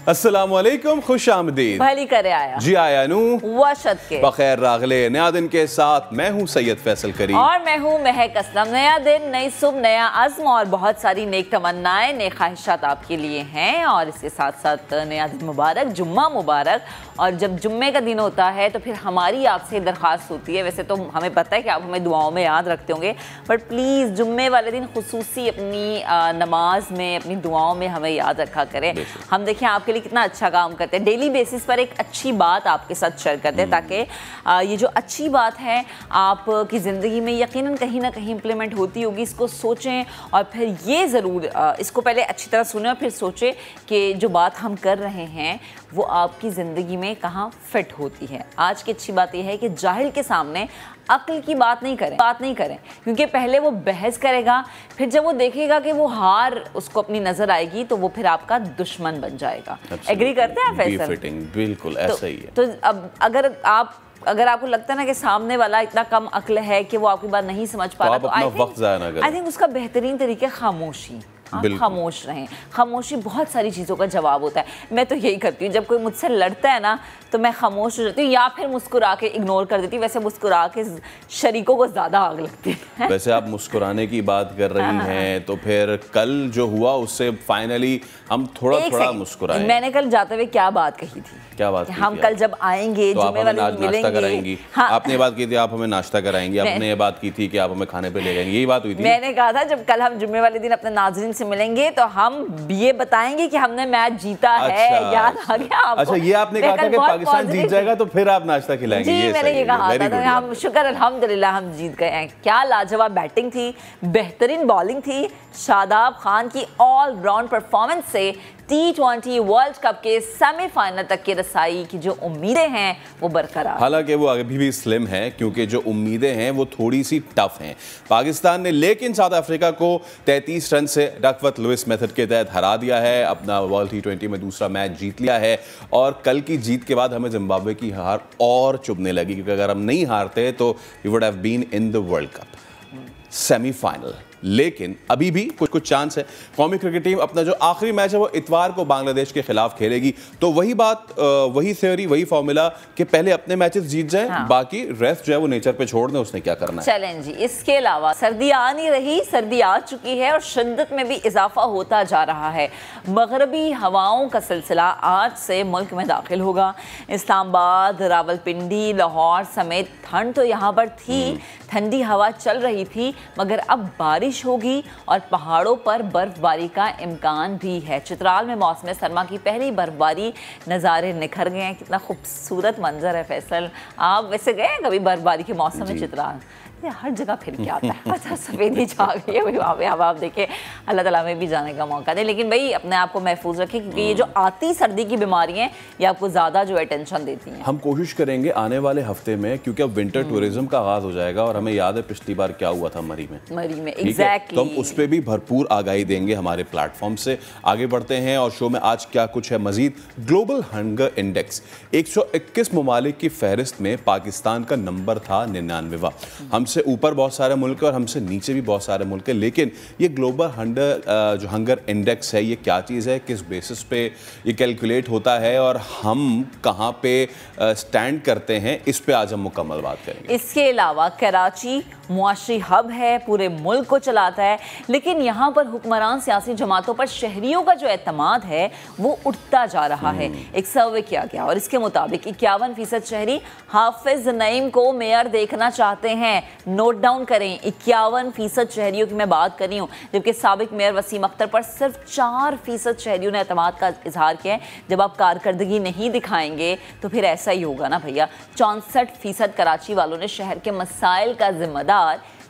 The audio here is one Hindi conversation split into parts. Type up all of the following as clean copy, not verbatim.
अस्सलामुअलैकुम, खुश आमदीद। भली करे आया जी आया नू वशत के बखैर रागले। नया दिन के साथ मैं हूँ सैयद फैसल करीम और मैं हूँ महक असलम। नया दिन, नई सुबह, नया अज़्म और बहुत सारी नेक तमन्नाएं, नेक ख्वाहिशात आपके लिए हैं। और इसके साथ साथ नया दिन मुबारक, जुम्मा मुबारक। और जब जुम्मे का दिन होता है तो फिर हमारी आपसे दरख्वास्त होती है, वैसे तो हमें पता है कि आप हमें दुआओं में याद रखते होंगे, बट प्लीज़ जुम्मे वाले दिन खुसूसी अपनी नमाज में, अपनी दुआओं में हमें याद रखा करें। हम देखें आपके लिए कितना अच्छा काम करते हैं, डेली बेसिस पर एक अच्छी बात आपके साथ शेयर करते हैं, ताकि ये जो अच्छी बात है आपकी ज़िंदगी में यकीनन कहीं ना कहीं इम्प्लीमेंट होती होगी। इसको सोचें और फिर ये ज़रूर इसको पहले अच्छी तरह सुनें और फिर सोचें कि जो बात हम कर रहे हैं वो आपकी ज़िंदगी में कहाँ फिट होती है। आज की अच्छी बात यह है कि जाहिल के सामने अक्ल की बात नहीं करें, क्योंकि पहले वो बहस करेगा, फिर जब वो देखेगा कि वो हार उसको अपनी नजर आएगी तो वो फिर आपका दुश्मन बन जाएगा। एग्री करते हैं फैसल? बिल्कुल ऐसा ही है। तो अब अगर आपको लगता है ना कि सामने वाला इतना कम अक्ल है कि वो आपकी बात नहीं समझ पा रहा, तो आई थिंक उसका बेहतरीन तरीका खामोशी। आप खामोश रहें। खामोशी बहुत सारी चीज़ों का जवाब होता है। मैं तो यही करती हूँ, जब कोई मुझसे लड़ता है ना तो मैं खामोश हो जाती हूँ या फिर मुस्कुरा के इग्नोर कर देती हूँ। वैसे मुस्कुरा के शरीकों को ज़्यादा आग लगती है। वैसे आप मुस्कुराने की बात कर रही हैं तो फिर कल जो हुआ उससे फाइनली हम थोड़ा मुस्कुराए। मैंने कल जाते हुए क्या बात कही थी? क्या बात? हम कल जब आएंगे तो जुम्मे वाले दिन नाश्ता कराएंगी। हाँ। आपने बात की थी आप हमें नाश्ता कराएंगी, आपने ये बात की थी कि आप हमें खाने पे ले जाएंगे, यही बात हुई थी। मैंने कहा था जब कल हम जुम्मे वाले दिन अपने नाज़रीन से मिलेंगे तो हम ये बताएंगे कि हमने मैच जीता है। याद आ गया आपको? अच्छा, ये आपने कहा था कि पाकिस्तान जीत जाएगा तो फिर आप नाश्ता खिलाएंगे। जी, मैंने ये कहा था। हम शुक्र अल्हम्दुलिल्लाह हम जीत गए हैं। क्या लाजवाब बैटिंग थी, बेहतरीन बॉलिंग थी। शादाब खान की ऑल राउंड परफॉर्मेंस से T20 वर्ल्ड कप के सेमीफाइनल तक की रसाई की जो उम्मीदें हैं वो बरकरार। हालांकि वो अभी भी स्लिम है क्योंकि जो उम्मीदें हैं वो थोड़ी सी टफ हैं। पाकिस्तान ने लेकिन साउथ अफ्रीका को 33 रन से डकवर्थ लुइस मेथड के तहत हरा दिया है, अपना वर्ल्ड T20 में दूसरा मैच जीत लिया है। और कल की जीत के बाद हमें जिम्बाब्वे की हार और चुभने लगी, क्योंकि अगर हम नहीं हारते तो we would have been in the world cup semifinal. लेकिन अभी भी कुछ चांस है। कौमी क्रिकेट टीम अपना जो आखिरी मैच है वो इतवार को बांग्लादेश के खिलाफ खेलेगी। तो वही बात, वही थ्योरी, वही फॉर्मूला कि पहले अपने मैचेस जीत जाए। हाँ। बाकी रेस्ट जो है वो नेचर पे छोड़ दें, उसने क्या करना है। चलें जी। इसके अलावा सर्दी आ नहीं रही, सर्दी आ चुकी है और शिद्दत में भी इजाफा होता जा रहा है। मगरबी हवाओं का सिलसिला आज से मुल्क में दाखिल होगा। इस्लामाबाद, रावलपिंडी, लाहौर समेत ठंड तो यहाँ पर थी, ठंडी हवा चल रही थी, मगर अब बारिश होगी और पहाड़ों पर बर्फबारी का इम्कान भी है। चित्राल में मौसम सरमा की पहली बर्फबारी, नज़ारे निखर गए हैं। कितना खूबसूरत मंजर है फैसल। आप वैसे गए हैं कभी बर्फबारी के मौसम में चित्राल? हर जगह फिर क्या आता है, अच्छा सफ़ेदी छा गई है वहाँ पे। अब आप देखें, अल्लाह ताला में भी जाने का मौका दे, लेकिन भाई अपने आप को महफूज रखें, क्योंकि ये जो आती सर्दी की बीमारियाँ ये आपको ज़्यादा जो है टेंशन देती हैं। हम कोशिश करेंगे आने वाले हफ्ते में, क्योंकि अब विंटर टूरिज्म का आगाज़ हो जाएगा और हमें याद है पिछली बार क्या हुआ था मरी में। एग्जैक्टली। तो हम उस पर भी भरपूर आगाही देंगे हमारे प्लेटफॉर्म से। आगे बढ़ते हैं और शो में आज क्या कुछ है मजीद। ग्लोबल हंगर इंडेक्स 121 ममालिक की फहरिस्त में पाकिस्तान का नंबर था 99वां। हमसे ऊपर बहुत सारे मुल्क और हमसे नीचे भी बहुत सारे मुल्क हैं। लेकिन ये ग्लोबल जो हंगर इंडेक्स है ये क्या चीज़ है, किस बेसिस पे ये कैलकुलेट होता है और हम कहाँ पे स्टैंड करते हैं, इस पे आज हम मुकम्मल बात करेंगे। इसके अलावा कराची मुआशी हब है, पूरे मुल्क को चलाता है, लेकिन यहाँ पर हुक्मरान सियासी जमातों पर शहरियों का जो एतमाद है वो उठता जा रहा है। एक सर्वे किया गया और इसके मुताबिक 51% शहरी हाफिज नईम को मेयर देखना चाहते हैं। नोट डाउन करें, 51% शहरियों की मैं बात कर रही हूँ, जबकि साबिक मेयर वसीम अख्तर पर सिर्फ 4% शहरियों ने एतमाद का इजहार किया है। जब आप कारकर्दगी नहीं दिखाएंगे तो फिर ऐसा ही होगा ना भैया। 64% कराची वालों ने शहर के मसाइल का जिम्मेदार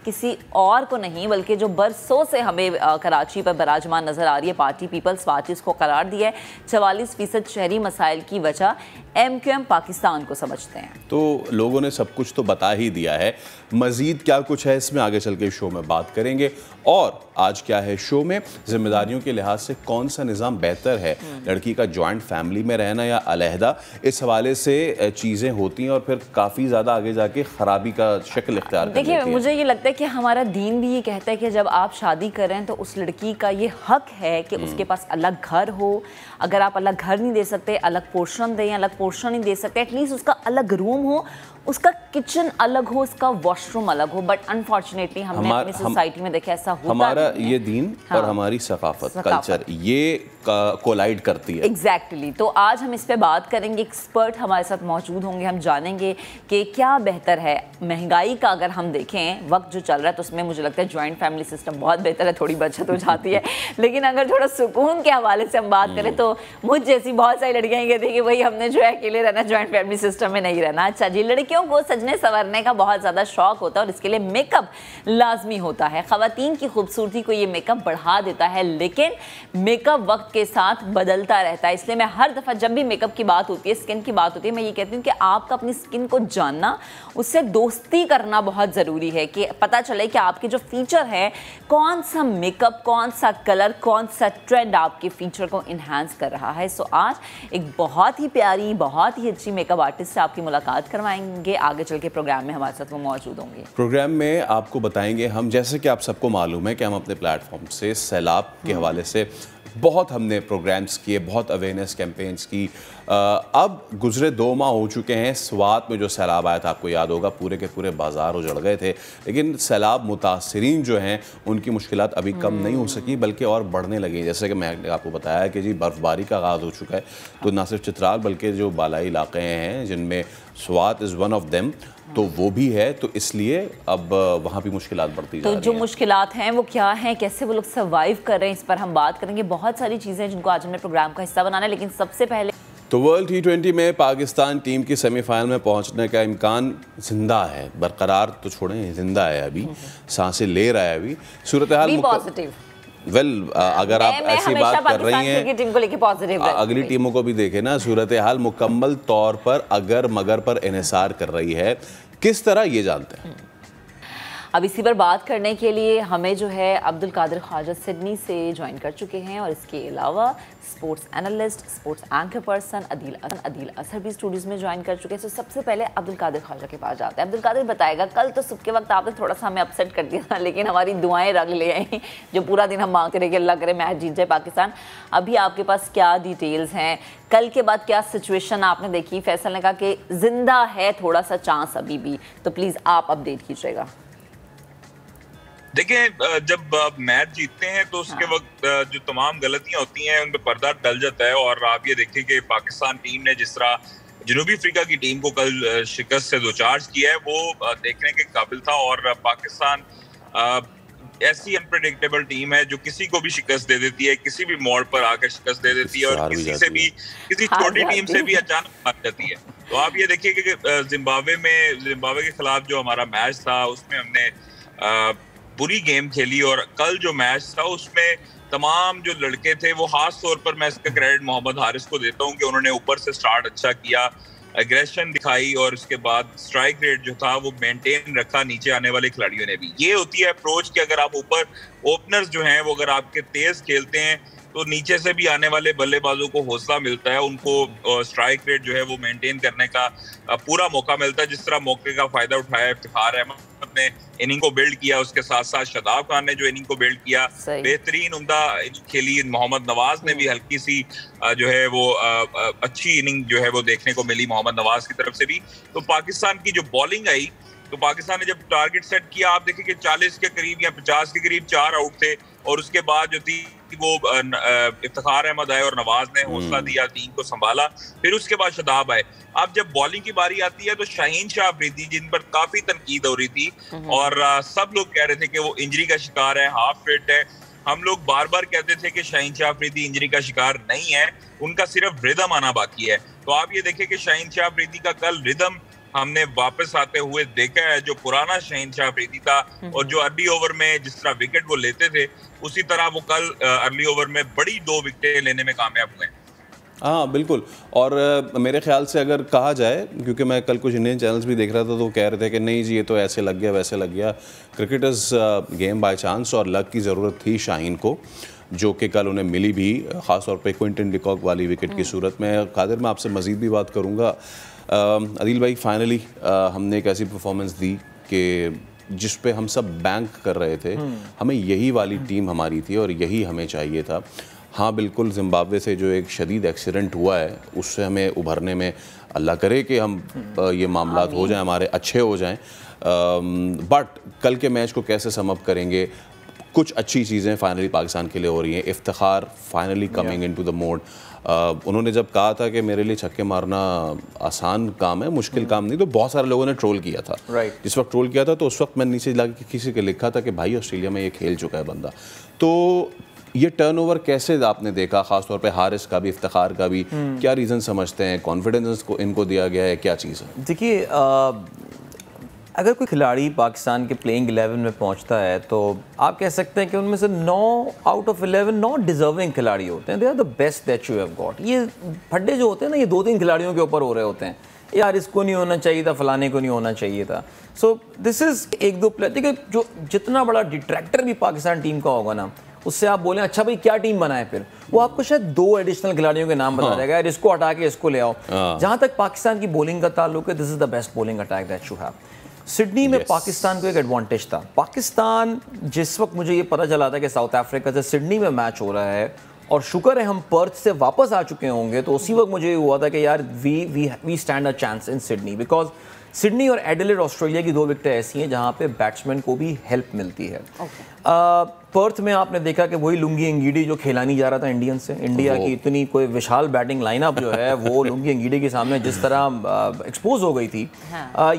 किसी और को नहीं बल्कि जो बरसों से हमें कराची पर बराजमान नजर आ रही है पार्टी, पीपल्स पार्टी, को करार दिया है। 44% शहरी मसाइल की वजह MQM पाकिस्तान को समझते हैं। तो लोगों ने सब कुछ तो बता ही दिया है, मजीद क्या कुछ है इसमें आगे चल के शो में बात करेंगे। और आज क्या है शो में, जिम्मेदारियों के लिहाज से कौन सा निज़ाम बेहतर है, लड़की का जॉइंट फैमिली में रहना या अलहदा, इस हवाले से चीज़ें होती हैं और फिर काफ़ी ज़्यादा आगे जाके ख़राबी का शक्ल इख्तियार कर लेती हैं। देखिए, मुझे ये लगता है कि हमारा दीन भी ये कहता है कि जब आप शादी कर रहे हैं तो उस लड़की का ये हक है कि उसके पास अलग घर हो। अगर आप अलग घर नहीं दे सकते, अलग पोर्शन दें, अलग पोर्शन नहीं दे सकते, एटलीस्ट उसका अलग रूम हो, उसका किचन अलग हो, उसका वॉशरूम अलग हो। बट अनफॉर्चुनेटली हमने अपनी सोसाइटी में देखा ऐसा होता हमारा नहीं है। ये दीन और हमारी सकाफत कल्चर ये कोलाइड करती है। एग्जैक्टली तो आज हम इस पे बात करेंगे, एक्सपर्ट हमारे साथ मौजूद होंगे, हम जानेंगे कि क्या बेहतर है। महंगाई का अगर हम देखें वक्त जो चल रहा है तो उसमें मुझे लगता है जॉइंट फैमिली सिस्टम बहुत बेहतर है, थोड़ी बचत हो जाती है। लेकिन अगर थोड़ा सुकून के हवाले से हम बात करें तो मुझ जैसी बहुत सारी लड़कियां कहती है कि भाई हमने जो है अकेले रहना, जॉइंट फैमिली सिस्टम में नहीं रहना। अच्छा जी, लड़कियों को सजने संवरने का बहुत ज़्यादा शौक होता है और इसके लिए मेकअप लाजमी होता है। ख़वातीन की खूबसूरती को ये मेकअप बढ़ा देता है, लेकिन मेकअप वक्त के साथ बदलता रहता है। इसलिए मैं हर दफ़ा जब भी मेकअप की बात होती है, स्किन की बात होती है, मैं ये कहती हूँ कि आपका अपनी स्किन को जानना, उससे दोस्ती करना बहुत ज़रूरी है कि पता चले कि आपके जो फीचर है, कौन सा मेकअप, कौन सा कलर, कौन सा ट्रेंड आपके फीचर को इन्हांस कर रहा है। सो आज एक बहुत ही प्यारी, बहुत ही अच्छी मेकअप आर्टिस्ट से आपकी मुलाकात करवाएंगे। आगे चल के प्रोग्राम में हमारे साथ वो मौजूद होंगे। प्रोग्राम में आपको बताएंगे हम, जैसे कि आप सबको मालूम है कि हम अपने प्लेटफॉर्म से सैलाब के हवाले से बहुत हमने प्रोग्राम्स किए, बहुत अवेयरनेस कैंपेन्स की। अब गुजरे 2 माह हो चुके हैं। स्वात में जो सैलाब आया था, आपको याद होगा, पूरे के पूरे बाज़ार उजड़ गए थे। लेकिन सैलाब मुतासरीन जो हैं उनकी मुश्किलात अभी कम नहीं हो सकी, बल्कि और बढ़ने लगी। जैसे कि मैंने आपको बताया कि जी बर्फ़बारी का आगाज़ हो चुका है, तो ना सिर्फ चित्राल बल्कि जो बालाई इलाके हैं जिनमें Swat is one of them, तो वो भी है। तो इसलिए अब वहाँ भी मुश्किलात बढ़ती जा रही हैं। तो जो मुश्किलात हैं वो क्या हैं, कैसे वो लोग सर्वाइव कर रहे हैं, इस पर हम बात करेंगे। बहुत सारी चीज़ें जिनको आज हमने प्रोग्राम का हिस्सा बनाना है, लेकिन सबसे पहले तो वर्ल्ड T20 में पाकिस्तान टीम की सेमीफाइनल में पहुंचने का इम्कान जिंदा है, बरकरार तो छोड़ें, जिंदा है, अभी सांसें ले रहा है। अभी सूरत हाल अगर आप ऐसी बात कर रही हैं, टीम को लेके पॉजिटिव अगली टीमों को भी देखें ना, सूरत हाल मुकम्मल तौर पर अगर मगर पर इन्हिसार कर रही है। किस तरह ये जानते हैं। अब इसी पर बात करने के लिए हमें जो है अब्दुल कादिर ख्वाजा सिडनी से ज्वाइन कर चुके हैं, और इसके अलावा sports analyst, sports anchor person Adeel असर भी स्टूडियोज में ज्वाइन कर चुके हैं। तो सबसे पहले अब्दुल कादिर ख्वाजा के पास जाते हैं। अब्दुल कादिर बताएगा, कल तो सुबह के वक्त आपने थोड़ा सा हमें अपसेट कर दिया था, लेकिन हमारी दुआएं रंग ले आई, जो पूरा दिन हम मांगते रहे कि अल्लाह करे मैच जीत जाए पाकिस्तान। अभी आपके पास क्या डिटेल्स हैं, कल के बाद क्या सिचुएशन आपने देखी? फैसल ने कहा कि जिंदा है थोड़ा सा चांस अभी भी, तो प्लीज़ आप अपडेट कीजिएगा। देखिए, जब आप मैच जीतते हैं तो उसके वक्त जो तमाम गलतियां होती हैं उन पर पर्दा डल जाता है। और आप ये देखें कि पाकिस्तान टीम ने जिस तरह जनूबी अफ्रीका की टीम को कल शिकस्त से दोचार किया है, वो देखने के काबिल था। और पाकिस्तान ऐसी अनप्रेडिक्टेबल टीम है जो किसी को भी शिकस्त दे देती है, किसी भी मोड़ पर आकर शिकस्त दे देती है, और किसी छोटी टीम से भी अचानक हार जाती है। तो आप ये देखिए कि जिम्बाब्वे के खिलाफ जो हमारा मैच था उसमें हमने बुरी गेम खेली, और कल जो मैच था उसमें तमाम जो लड़के थे वो, खास तौर पर मैं इसका क्रेडिट मोहम्मद हारिस को देता हूं कि उन्होंने ऊपर से स्टार्ट अच्छा किया, एग्रेशन दिखाई, और उसके बाद स्ट्राइक रेट जो था वो मेंटेन रखा नीचे आने वाले खिलाड़ियों ने भी। ये होती है अप्रोच कि अगर आप ऊपर ओपनर्स जो हैं वो अगर आपके तेज खेलते हैं तो नीचे से भी आने वाले बल्लेबाजों को हौसला मिलता है, उनको स्ट्राइक रेट जो है वो मेंटेन करने का पूरा मौका मिलता है। जिस तरह मौके का फायदा उठाया इफ्तिखार अहमद ने इनिंग को बिल्ड किया, उसके साथ साथ शादाब खान ने जो इनिंग को बिल्ड किया, बेहतरीन उम्दा इनिंग खेली। मोहम्मद नवाज ने भी हल्की सी जो है वो अच्छी इनिंग जो है वो देखने को मिली मोहम्मद नवाज की तरफ से भी। तो पाकिस्तान की जो बॉलिंग आई, तो पाकिस्तान ने जब टारगेट सेट किया, आप देखिए कि 40 के करीब या 50 के करीब 4 आउट थे, और उसके बाद जो थी वो इफ्तिखार अहमद आए और नवाज ने हौसला दिया, टीम को संभाला। फिर उसके बाद शादाब आए। अब जब बॉलिंग की बारी आती है तो शाहीन शाह अफरीदी, जिन पर काफी तनकीद हो रही थी और सब लोग कह रहे थे कि वो इंजरी का शिकार है, हाफ फिट है, हम लोग बार बार कहते थे कि शाहीन शाह अफरीदी इंजरी का शिकार नहीं है, उनका सिर्फ रिदम आना बाकी है। तो आप ये देखें कि शाहीन शाह अफरीदी का कल रिदम हमने वापस आते हुए देखा है। जो पुराना शाहीन शाह अफरीदी था और जो अर्ली ओवर में जिस तरह विकेट वो लेते थे, उसी तरह वो कल अर्ली ओवर में बड़ी 2 विकेटें लेने में कामयाब हुए। हाँ बिल्कुल। और मेरे ख्याल से अगर कहा जाए, क्योंकि मैं कल कुछ इंडियन चैनल्स भी देख रहा था तो कह रहे थे कि नहीं जी ये तो ऐसे लग गया वैसे लग गया, cricket is game by chance, और लक की ज़रूरत थी शाहीन को, जो कि कल उन्हें मिली भी, ख़ासतौर पे क्विंटन डिकॉक वाली विकेट की सूरत में। कादिर मैं आपसे मज़ीद भी बात करूँगा। अदील भाई फाइनली हमने एक ऐसी परफॉर्मेंस दी कि जिस पे हम सब बैंक कर रहे थे, हमें यही वाली टीम हमारी थी और यही हमें चाहिए था। हाँ बिल्कुल, जिम्बाब्वे से जो एक शदीद एक्सीडेंट हुआ है उससे हमें उभरने में अल्लाह करे कि हम ये मामलात हो जाएं, हमारे अच्छे हो जाएं, बट कल के मैच को कैसे सम अप करेंगे? कुछ अच्छी चीज़ें फाइनली पाकिस्तान के लिए हो रही हैं। Iftikhar finally coming into the mode. उन्होंने जब कहा था कि मेरे लिए छक्के मारना आसान काम है, मुश्किल काम नहीं, तो बहुत सारे लोगों ने ट्रोल किया था। जिस वक्त ट्रोल किया था तो उस वक्त मैं नीचे ला के किसी के लिखा था कि भाई ऑस्ट्रेलिया में ये खेल चुका है बंदा। तो ये टर्नओवर कैसे आपने देखा, खासतौर पे हारिस का भी, इफ्तिखार का भी? क्या रीज़न समझते हैं? कॉन्फिडेंस को इनको दिया गया है, क्या चीज़ है? देखिए, अगर कोई खिलाड़ी पाकिस्तान के प्लेइंग 11 में पहुंचता है तो आप कह सकते हैं कि उनमें से 9 आउट ऑफ 11 9 डिजर्विंग खिलाड़ी होते हैं। They are the best that you have got. ये फड्डे जो होते हैं ना, ये 2-3 खिलाड़ियों के ऊपर हो रहे होते हैं, यार इसको नहीं होना चाहिए था, फलाने को नहीं होना चाहिए था। So this is 1-2 player. देखिए, जो जितना बड़ा डिट्रैक्टर भी पाकिस्तान टीम का होगा ना, उससे आप बोलें अच्छा भाई क्या टीम बनाए, फिर वो आपको शायद 2 एडिशनल खिलाड़ियों के नाम बता देगा, यार इसको हटा के इसको ले आओ। जहां तक पाकिस्तान की बॉलिंग का ताल्लुक है, this is the best bowling attack that you have. Sydney में पाकिस्तान को एक एडवांटेज था। पाकिस्तान, जिस वक्त मुझे ये पता चला था कि साउथ अफ्रीका से सिडनी में मैच हो रहा है और शुक्र है हम पर्थ से वापस आ चुके होंगे, तो उसी वक्त मुझे हुआ था कि यार we stand a chance in Sydney, because Sydney और एडिलेड ऑस्ट्रेलिया की 2 विकेटें ऐसी हैं जहां पे बैट्समैन को भी हेल्प मिलती है। पर्थ में आपने देखा कि वही लुंगी एंगीडी जो खेला नहीं जा रहा था इंडियन से, इंडिया की इतनी कोई विशाल बैटिंग लाइनअप जो है वो लुंगी एंगीडी के सामने जिस तरह एक्सपोज हो गई थी,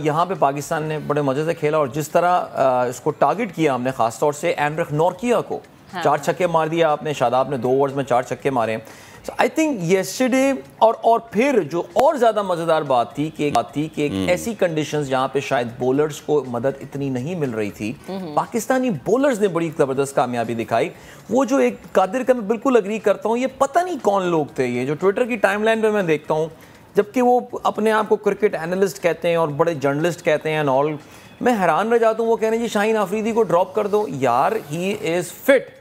यहाँ पे पाकिस्तान ने बड़े मज़े से खेला और जिस तरह इसको टारगेट किया हमने, खासतौर से एनरिक नॉर्किया को 4 छक्के मार दिया आपने, शादाब ने 2 ओवर्स में 4 छक्के मारे। आई थिंक येस्टरडे और फिर जो और ज़्यादा मज़ेदार बात थी कि एक ऐसी कंडीशंस जहाँ पे शायद बॉलर्स को मदद इतनी नहीं मिल रही थी, पाकिस्तानी बॉलर्स ने बड़ी ज़बरदस्त कामयाबी दिखाई। वो जो एक कादिर का मैं बिल्कुल अग्री करता हूँ, ये पता नहीं कौन लोग थे ये जो ट्विटर की टाइमलाइन पे मैं देखता हूँ, जबकि वो अपने आप को क्रिकेट एनालिस्ट कहते हैं और बड़े जर्नलिस्ट कहते हैं एंड ऑल। मैं हैरान रह जाता हूँ, वो कह रहे हैं जी शाहीन आफरीदी को ड्रॉप कर दो। यार he is fit.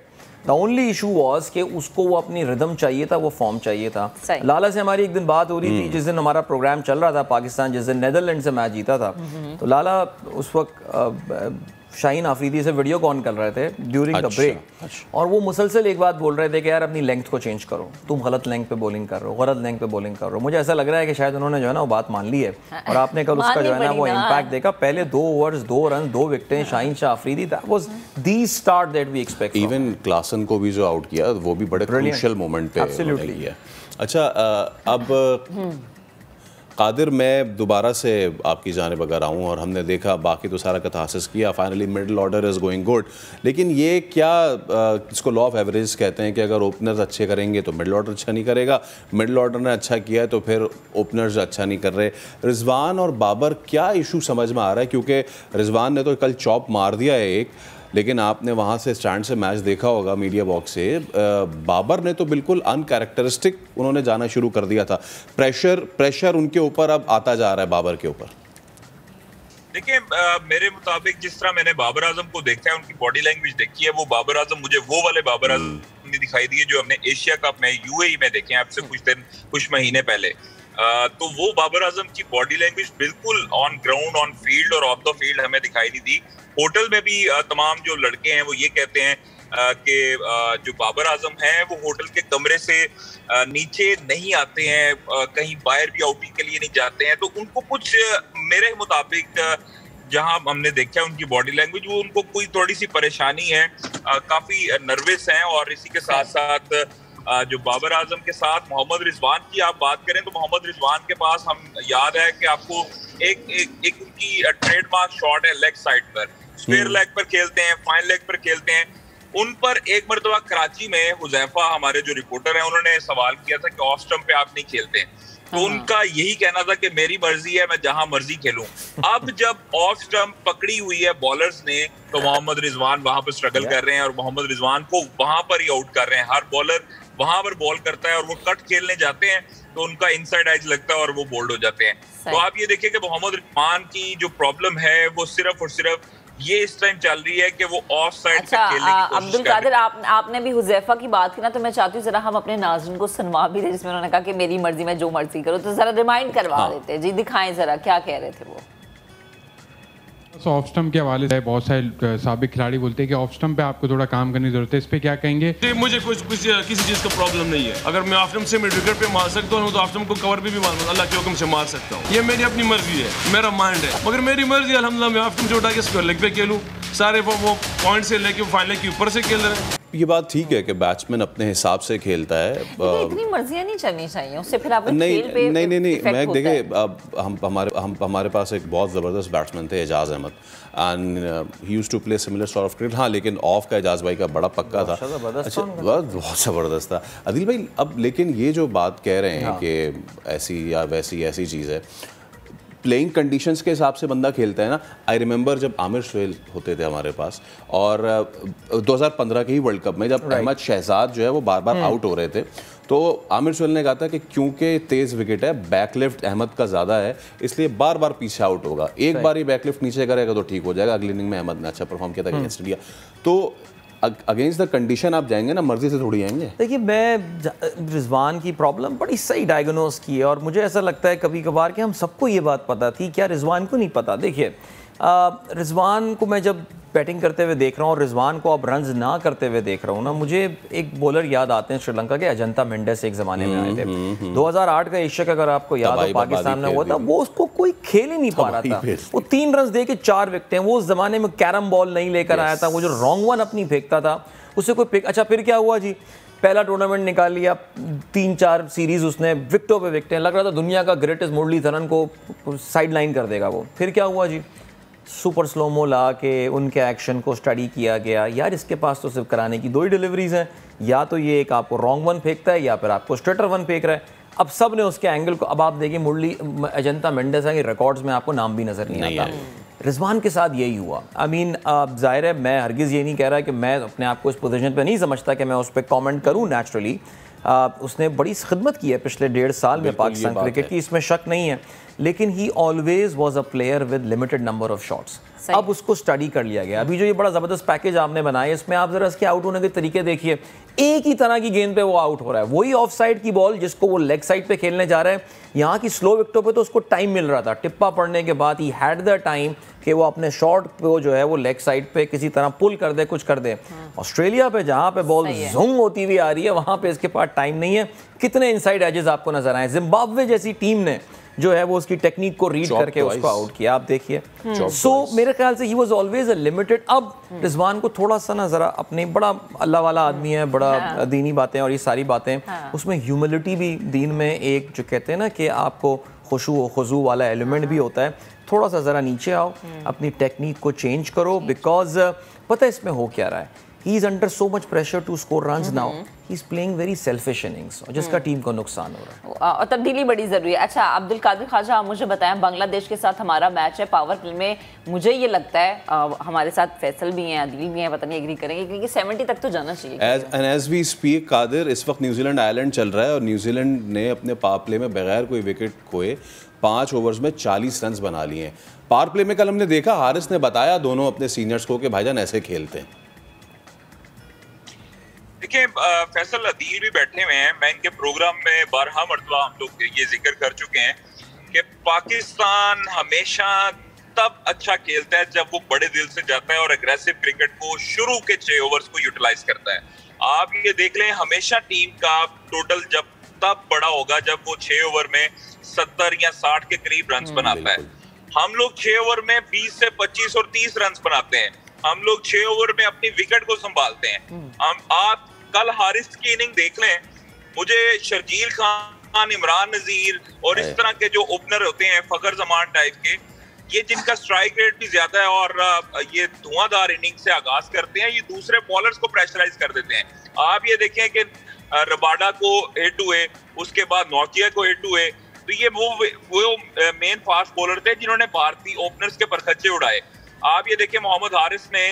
The only issue was कि उसको वो अपनी रिदम चाहिए था, वो फॉर्म चाहिए था। लाला से हमारी एक दिन बात हो रही थी जिस दिन हमारा प्रोग्राम चल रहा था, पाकिस्तान जिस दिन नेदरलैंड से मैच जीता था, तो लाला उस वक्त शाहीन आफरीदी से वीडियो कॉल कर रहे थे ड्यूरिंग द ब्रेक, और वो मुसलसल एक बात बोल रहे थे कि यार अपनी लेंथ को चेंज करो, तुम गलत लेंथ पे बॉलिंग कर रहे हो, गलत लेंथ पे बॉलिंग कर रहे हो। मुझे ऐसा लग रहा है कि शायद उन्होंने जो है ना वो बात मान ली है और आपने कल उसका जो है ना वो इम्पैक्ट देखा। पहले 2 ओवर्स 2 रन 2 विकेटें Shaheen Shah Afridi, that was the start that we expect. Even Klaasen को भी जो आउट किया वो भी बड़े क्रूशियल मोमेंट पे किया। अच्छा, अब कादिर, मैं दोबारा से आपकी जानिब अगर आऊँ, और हमने देखा बाकी तो सारा का तहस्सुस किया, finally middle order is going good, लेकिन ये क्या इसको लॉ ऑफ एवरेज कहते हैं कि अगर ओपनर्स अच्छे करेंगे तो मिडिल ऑर्डर अच्छा नहीं करेगा, मिडिल ऑर्डर ने अच्छा किया है तो फिर ओपनर्स अच्छा नहीं कर रहे। रिजवान और बाबर, क्या इशू समझ में आ रहा है? क्योंकि रिजवान ने तो कल चॉप मार दिया है एक, लेकिन आपने वहाँ से स्टैंड से मैच देखा होगा मीडिया बॉक्स से, बाबर ने तो बिल्कुल अनकैरेक्टरिस्टिक उन्होंने जाना शुरू कर दिया था। प्रेशर उनके ऊपर अब आता जा रहा है, बाबर के ऊपर। देखिए, मेरे मुताबिक जिस तरह मैंने बाबर आजम को देखा है, उनकी बॉडी लैंग्वेज देखी है, वो बाबर आजम मुझे वो वाले बाबर आजम नहीं दिखाई दिए जो हमने एशिया कप में यूएई में देखे हैं अब से कुछ महीने पहले। तो वो बाबर आजम की बॉडी लैंग्वेज बिल्कुल ऑन ग्राउंड, ऑन फील्ड और ऑफ द फील्ड हमें दिखाई नहीं दी। होटल में भी तमाम जो लड़के हैं वो ये कहते हैं कि जो बाबर आजम हैं वो होटल के कमरे से नीचे नहीं आते हैं, कहीं बाहर भी आउटिंग के लिए नहीं जाते हैं। तो उनको कुछ, मेरे मुताबिक जहां हमने देखा है उनकी बॉडी लैंग्वेज, वो उनको कोई थोड़ी सी परेशानी है, काफी नर्वस हैं। और इसी के साथ साथ जो बाबर आजम के साथ मोहम्मद रिजवान की आप बात करें तो मोहम्मद रिजवान के पास, हम याद है कि आपको एक उनकी ट्रेडमार्क शॉट है लेग साइड पर, स्क्वायर लेग पर खेलते हैं, फाइन लेग पर खेलते हैं। उन पर एक मरतबा कराची में हुजैफा हमारे जो रिपोर्टर हैं उन्होंने सवाल किया था कि ऑफ स्टंप पे आप नहीं खेलते हैं, तो उनका यही कहना था कि मेरी मर्जी है, मैं जहां मर्जी खेलूं। अब जब ऑफ स्टंप पकड़ी हुई है बॉलर्स ने, तो मोहम्मद रिजवान वहां पर स्ट्रगल कर रहे हैं और मोहम्मद रिजवान को वहां पर ही आउट कर रहे हैं। हर बॉलर वहां पर बॉल करता है और वो कट खेलने जाते हैं तो उनका इनसाइड एज लगता है और वो बोल्ड हो जाते हैं। तो आप ये देखिए कि मोहम्मद रिजवान की जो प्रॉब्लम है वो सिर्फ और सिर्फ ये इस टाइम चल रही है कि वो ऑफ साइड पे खेलने की कोशिश अब्दुल कादिर, आपने भी हुजैफा की बात की ना, तो मैं चाहती हूँ जरा हम अपने नाज़रीन को सुनवा भी दे, जिसमें उन्होंने कहा कि मेरी मर्जी में जो मर्जी करो, तो जरा रिमाइंड करवा देते जी, दिखाएं जरा क्या कह रहे थे वो। ऑफ स्टंप के हवाले से बहुत सारे साबिक खिलाड़ी बोलते हैं कि ऑफ स्टंप पे आपको थोड़ा काम करने की जरूरत है, इस पे क्या कहेंगे? मुझे किसी चीज़ का प्रॉब्लम नहीं है। अगर मैं ऑफ स्टंप से मिड विकेट पे मार सकता हूँ तो ऑफ स्टंप को कवर पे भी मार, अल्लाह के हुक्म से मार सकता हूँ। ये मेरी अपनी मर्जी है, मेरा माइंड है, मगर मेरी मर्जी अल्हम्दुलिल्लाह मैं ऑफ स्टंप से उठा के लेग पे खेलूँ। सारे वो पॉइंट से लेके फाइनल के ऊपर से खेल रहे हैं। ये बात ठीक है कि बैट्समैन अपने हिसाब से खेलता है, इतनी मर्जियां नहीं चलनी चाहिए उससे, फिर आप नहीं खेल पे नहीं नहीं नहीं इफेक्ट मैं होता देखिए, है। अब हमारे पास एक बहुत ज़बरदस्त बैट्समैन थे Ijaz Ahmed, and he used to play similar sort of cricket. हाँ, लेकिन ऑफ का एजाज भाई का बड़ा पक्का था, अच्छा बहुत ज़बरदस्त था आदिल भाई। अब लेकिन ये जो बात कह रहे हैं कि ऐसी या वैसी ऐसी चीज़ है, प्लेइंग कंडीशंस के हिसाब से बंदा खेलता है ना। आई रिमेंबर जब आमिर सुहेल होते थे हमारे पास, और 2015 के ही वर्ल्ड कप में जब अहमद शहजाद जो है वो बार बार आउट हो रहे थे, तो आमिर सुहेल ने कहा था कि क्योंकि तेज़ विकेट है, बैकलिफ्ट अहमद का ज़्यादा है, इसलिए बार बार पीछे आउट होगा। एक बार ही बैकलिफ्ट नीचे करेगा तो ठीक हो जाएगा। अगली इनिंग में अहमद ने अच्छा परफॉर्म किया था अगेंस्ट इंडिया। तो अगेंस्ट द कंडीशन आप जाएंगे ना, मर्जी से थोड़ी आएंगे। देखिए, मैं रिजवान की प्रॉब्लम बड़ी सही डायग्नोस की है, और मुझे ऐसा लगता है कभी कभार कि हम सबको ये बात पता थी, क्या रिजवान को नहीं पता? देखिए, रिजवान को मैं जब बैटिंग करते हुए देख रहा हूँ और रिजवान को अब रन्स ना करते हुए देख रहा हूँ ना, मुझे एक बॉलर याद आते हैं श्रीलंका के, अजंता मेंडिस एक ज़माने में आए थे। 2008 का एशिया का अगर आपको याद हो, पाकिस्तान में हुआ था, वो उसको कोई खेल ही नहीं पा रहा था। वो 3 रन दे के 4 विकेटें, वो उस ज़माने में कैरम बॉल नहीं लेकर आया था, वो जो रॉन्ग वन अपनी फेंकता था उससे कोई अच्छा फिर क्या हुआ जी, पहला टूर्नामेंट निकाल लिया, 3-4 सीरीज उसने विकेटों पे विकेटें, लग रहा था दुनिया का ग्रेटेस्ट मुरलीधरन को साइड लाइन कर देगा वो। फिर क्या हुआ जी, सुपर स्लोमो ला के उनके एक्शन को स्टडी किया गया, यार इसके पास तो सिर्फ कराने की 2 ही डिलीवरीज हैं, या तो ये एक आपको रॉन्ग वन फेंकता है या फिर आपको स्ट्रेटर वन फेंक रहा है। अब सब ने उसके एंगल को, अब आप देखिए अजंता मेंडिस के रिकॉर्ड्स में आपको नाम भी नजर नहीं आता। रिजवान के साथ यही हुआ। आई मीन, जाहिर है मैं हरगिज़ ये नहीं कह रहा कि मैं अपने आप को इस पोजीशन पे नहीं समझता कि मैं उस पर कमेंट करूं। नेचुरली उसने बड़ी खिदमत की है पिछले 1.5 साल में पाकिस्तान क्रिकेट की, इसमें शक नहीं है, लेकिन ही always was a player with limited number of shots. अब उसको स्टडी कर लिया गया। अभी जो ये बड़ा ज़बरदस्त पैकेज आपने बनाया, इसमें आप ज़रा इसके आउट होने के तरीके देखिए, एक ही तरह की गेंद पे वो आउट हो रहा है, वही ऑफ साइड की बॉल जिसको वो लेग साइड पे खेलने जा रहा है। यहाँ की स्लो विकेटों पे तो उसको टाइम मिल रहा था, टिप्पा पड़ने के बाद ही हैड द टाइम कि वो अपने शॉट को जो है वो लेग साइड पे किसी तरह पुल कर दे, कुछ कर दे। ऑस्ट्रेलिया पे जहाँ पे बॉल जूम होती हुई आ रही है, वहाँ पे इसके पास टाइम नहीं है। कितने इनसाइड एजेस आपको नजर आए। जिम्बाब्वे जैसी टीम ने जो है वो उसकी टेक्निक को रीड करके उसको आउट किया, आप देखिए। सो मेरे ख्याल से he was always a limited. अब रिजवान को थोड़ा सा ना जरा अपने, बड़ा अल्लाह वाला आदमी है, बड़ा दीनी बातें और ये सारी बातें, उसमें ह्यूमिलिटी भी दीन में एक जो कहते हैं ना कि आपको खुशू खुजू वाला एलिमेंट भी होता है। थोड़ा सा ज़रा नीचे आओ, अपनी टेक्निक को चेंज करो, बिकॉज पता है इसमें हो क्या रहा है, he is under so much pressure to score runs now, he is playing very selfish innings, जिसका टीम को नुकसान हो रहा है और तब्दीली बड़ी जरूरी है। अच्छा अब्दुल कादिर ख्वाजा, आप मुझे बताएं, बांग्लादेश के साथ हमारा मैच है पावर प्ले में, मुझे ये लगता है हमारे साथ फैसल भी हैं, अदील भी हैं, पता नहीं एग्री करेंगे, क्योंकि 70 तक तो जाना चाहिए। एज वी स्पीक कादिर, इस वक्त न्यूजीलैंड आयरलैंड चल रहा है और न्यूजीलैंड ने अपने पावर प्ले में बगैर कोई विकेट खोए 5 ओवर्स में 40 रन बना लिए हैं। पावर प्ले में कल हमने देखा, हारिस ने बताया दोनों अपने सीनियर्स को कि भाईजान ऐसे खेलते हैं। देखिए, फैसल अदील भी बैठे हुए हैं, मैं इनके प्रोग्राम में बारहा मरतबा हम लोग ये जिक्र कर चुके हैं कि पाकिस्तान हमेशा तब अच्छा खेलता है जब वो बड़े दिल से जाता है और एग्रेसिव क्रिकेट को शुरू के 6 ओवर्स को यूटिलाइज करता है। आप ये देख लें, हमेशा टीम का टोटल जब तब बड़ा होगा जब वो 6 ओवर में 70 या 60 के करीब रन बनाता है। हम लोग 6 ओवर में 20 से 25 और 30 रन बनाते हैं। हम लोग 6 ओवर में अपनी विकेट को संभालते हैं। आप कल हारिस की इनिंग देख लें, मुझे शर्जील खान, इमरान नजीर और इस तरह के जो ओपनर होते हैं फखर जमान टाइप के, ये जिनका स्ट्राइक रेट भी ज्यादा है और ये धुआंधार इनिंग से आगाज करते हैं, ये दूसरे बॉलर्स को प्रेशराइज कर देते हैं। आप ये देखें कि रबाडा को हिट हुए, उसके बाद नोकिया को हिट हुए, तो ये वो मेन फास्ट बॉलर थे जिन्होंने भारतीय ओपनर्स के परखच्चे उड़ाए। आप ये देखें मोहम्मद हारिस ने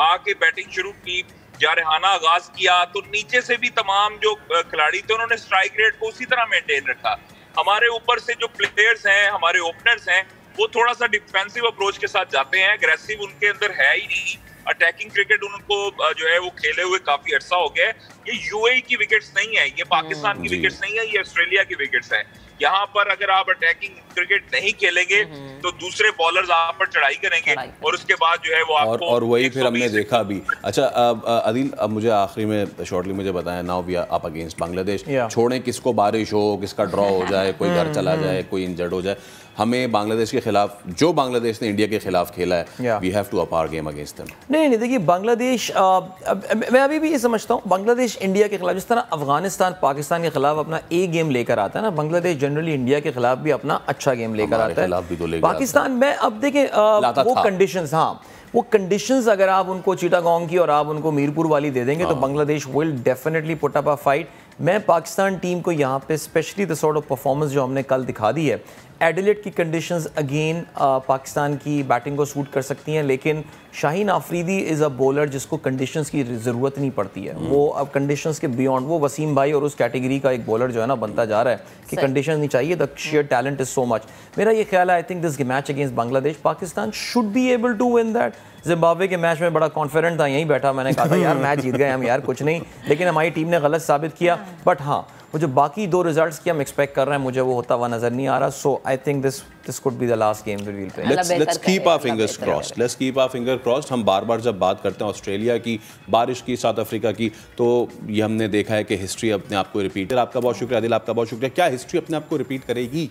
आके बैटिंग शुरू की, जारहाना आगाज किया, तो नीचे से भी तमाम जो खिलाड़ी थे उन्होंने स्ट्राइक रेट को उसी तरह मेंटेन रखा। हमारे ऊपर से जो प्लेयर्स हैं, हमारे ओपनर्स हैं, वो थोड़ा सा डिफेंसिव अप्रोच के साथ जाते हैं, एग्रेसिव उनके अंदर है ही नहीं। अटैकिंग क्रिकेट उनको जो है वो खेले हुए काफी अरसा हो गया है। ये यूएई की विकेट्स नहीं है, ये पाकिस्तान की विकेट्स नहीं है, ये ऑस्ट्रेलिया की विकेट्स हैं। यहाँ पर अगर आप अटैकिंग क्रिकेट नहीं खेलेंगे तो दूसरे बॉलर्स आप पर चढ़ाई करेंगे और उसके बाद जो है वो आपको और वही फिर हमने देखा भी। अच्छा अदील, अब मुझे आखिरी में शॉर्टली मुझे बताएं, now we are up against Bangladesh, छोड़ें किसको बारिश हो, किसका ड्रॉ हो जाए, कोई घर चला जाए, कोई इंजर्ड हो जाए, हमें बांग्लादेश के खिलाफ, जो बांग्लादेश ने इंडिया के खिलाफ खेला है, we have to up our game against them. नहीं, देखिए बांग्लादेश, मैं अभी भी ये समझता हूँ बांग्लादेश इंडिया के खिलाफ जिस तरह अफगानिस्तान पाकिस्तान के खिलाफ अपना एक गेम लेकर आता है ना, बांग्लादेश जनरली इंडिया के खिलाफ भी अपना अच्छा गेम लेकर आता है। पाकिस्तान में अब देखें वो कंडीशंस, हाँ वो कंडीशंस अगर आप उनको चिटागोंग की और आप उनको मीरपुर वाली दे देंगे तो Bangladesh will definitely put up a fight. मैं पाकिस्तान टीम को यहाँ पे specially the sort of performance जो हमने कल दिखा दी है, एडिलेड की कंडीशंस अगेन पाकिस्तान की बैटिंग को सूट कर सकती हैं, लेकिन Shaheen Afridi is a bowler जिसको कंडीशंस की ज़रूरत नहीं पड़ती है। वो अब कंडीशंस के बियॉन्ड, वो वसीम भाई और उस कैटेगरी का एक बॉलर जो है ना बनता जा रहा है कि कंडीशन नहीं चाहिए, the share talent is so much. मेरा ये ख्याल है, I think this match against Bangladesh Pakistan should be able to win that. Zimbabwe के मैच में बड़ा कॉन्फिडेंट था, यहीं बैठा मैंने कहा था यार मैच जीत गए हम यार, कुछ नहीं, लेकिन हमारी टीम ने गलत साबित किया। बट हाँ, वो जो बाकी दो रिजल्ट्स की हम एक्सपेक्ट कर रहे हैं, मुझे वो होता हुआ नजर नहीं आ रहा। So I think this could be the last game that we will play. Let's keep our fingers crossed, let's keep our finger crossed. हम बार बार जब बात करते हैं ऑस्ट्रेलिया की, बारिश की, साउथ अफ्रीका की, तो ये हमने देखा है कि हिस्ट्री अपने आप को रिपीट। आपका बहुत शुक्रिया आदिल, आपका बहुत शुक्रिया। क्या हिस्ट्री अपने आप को रिपीट करेगी?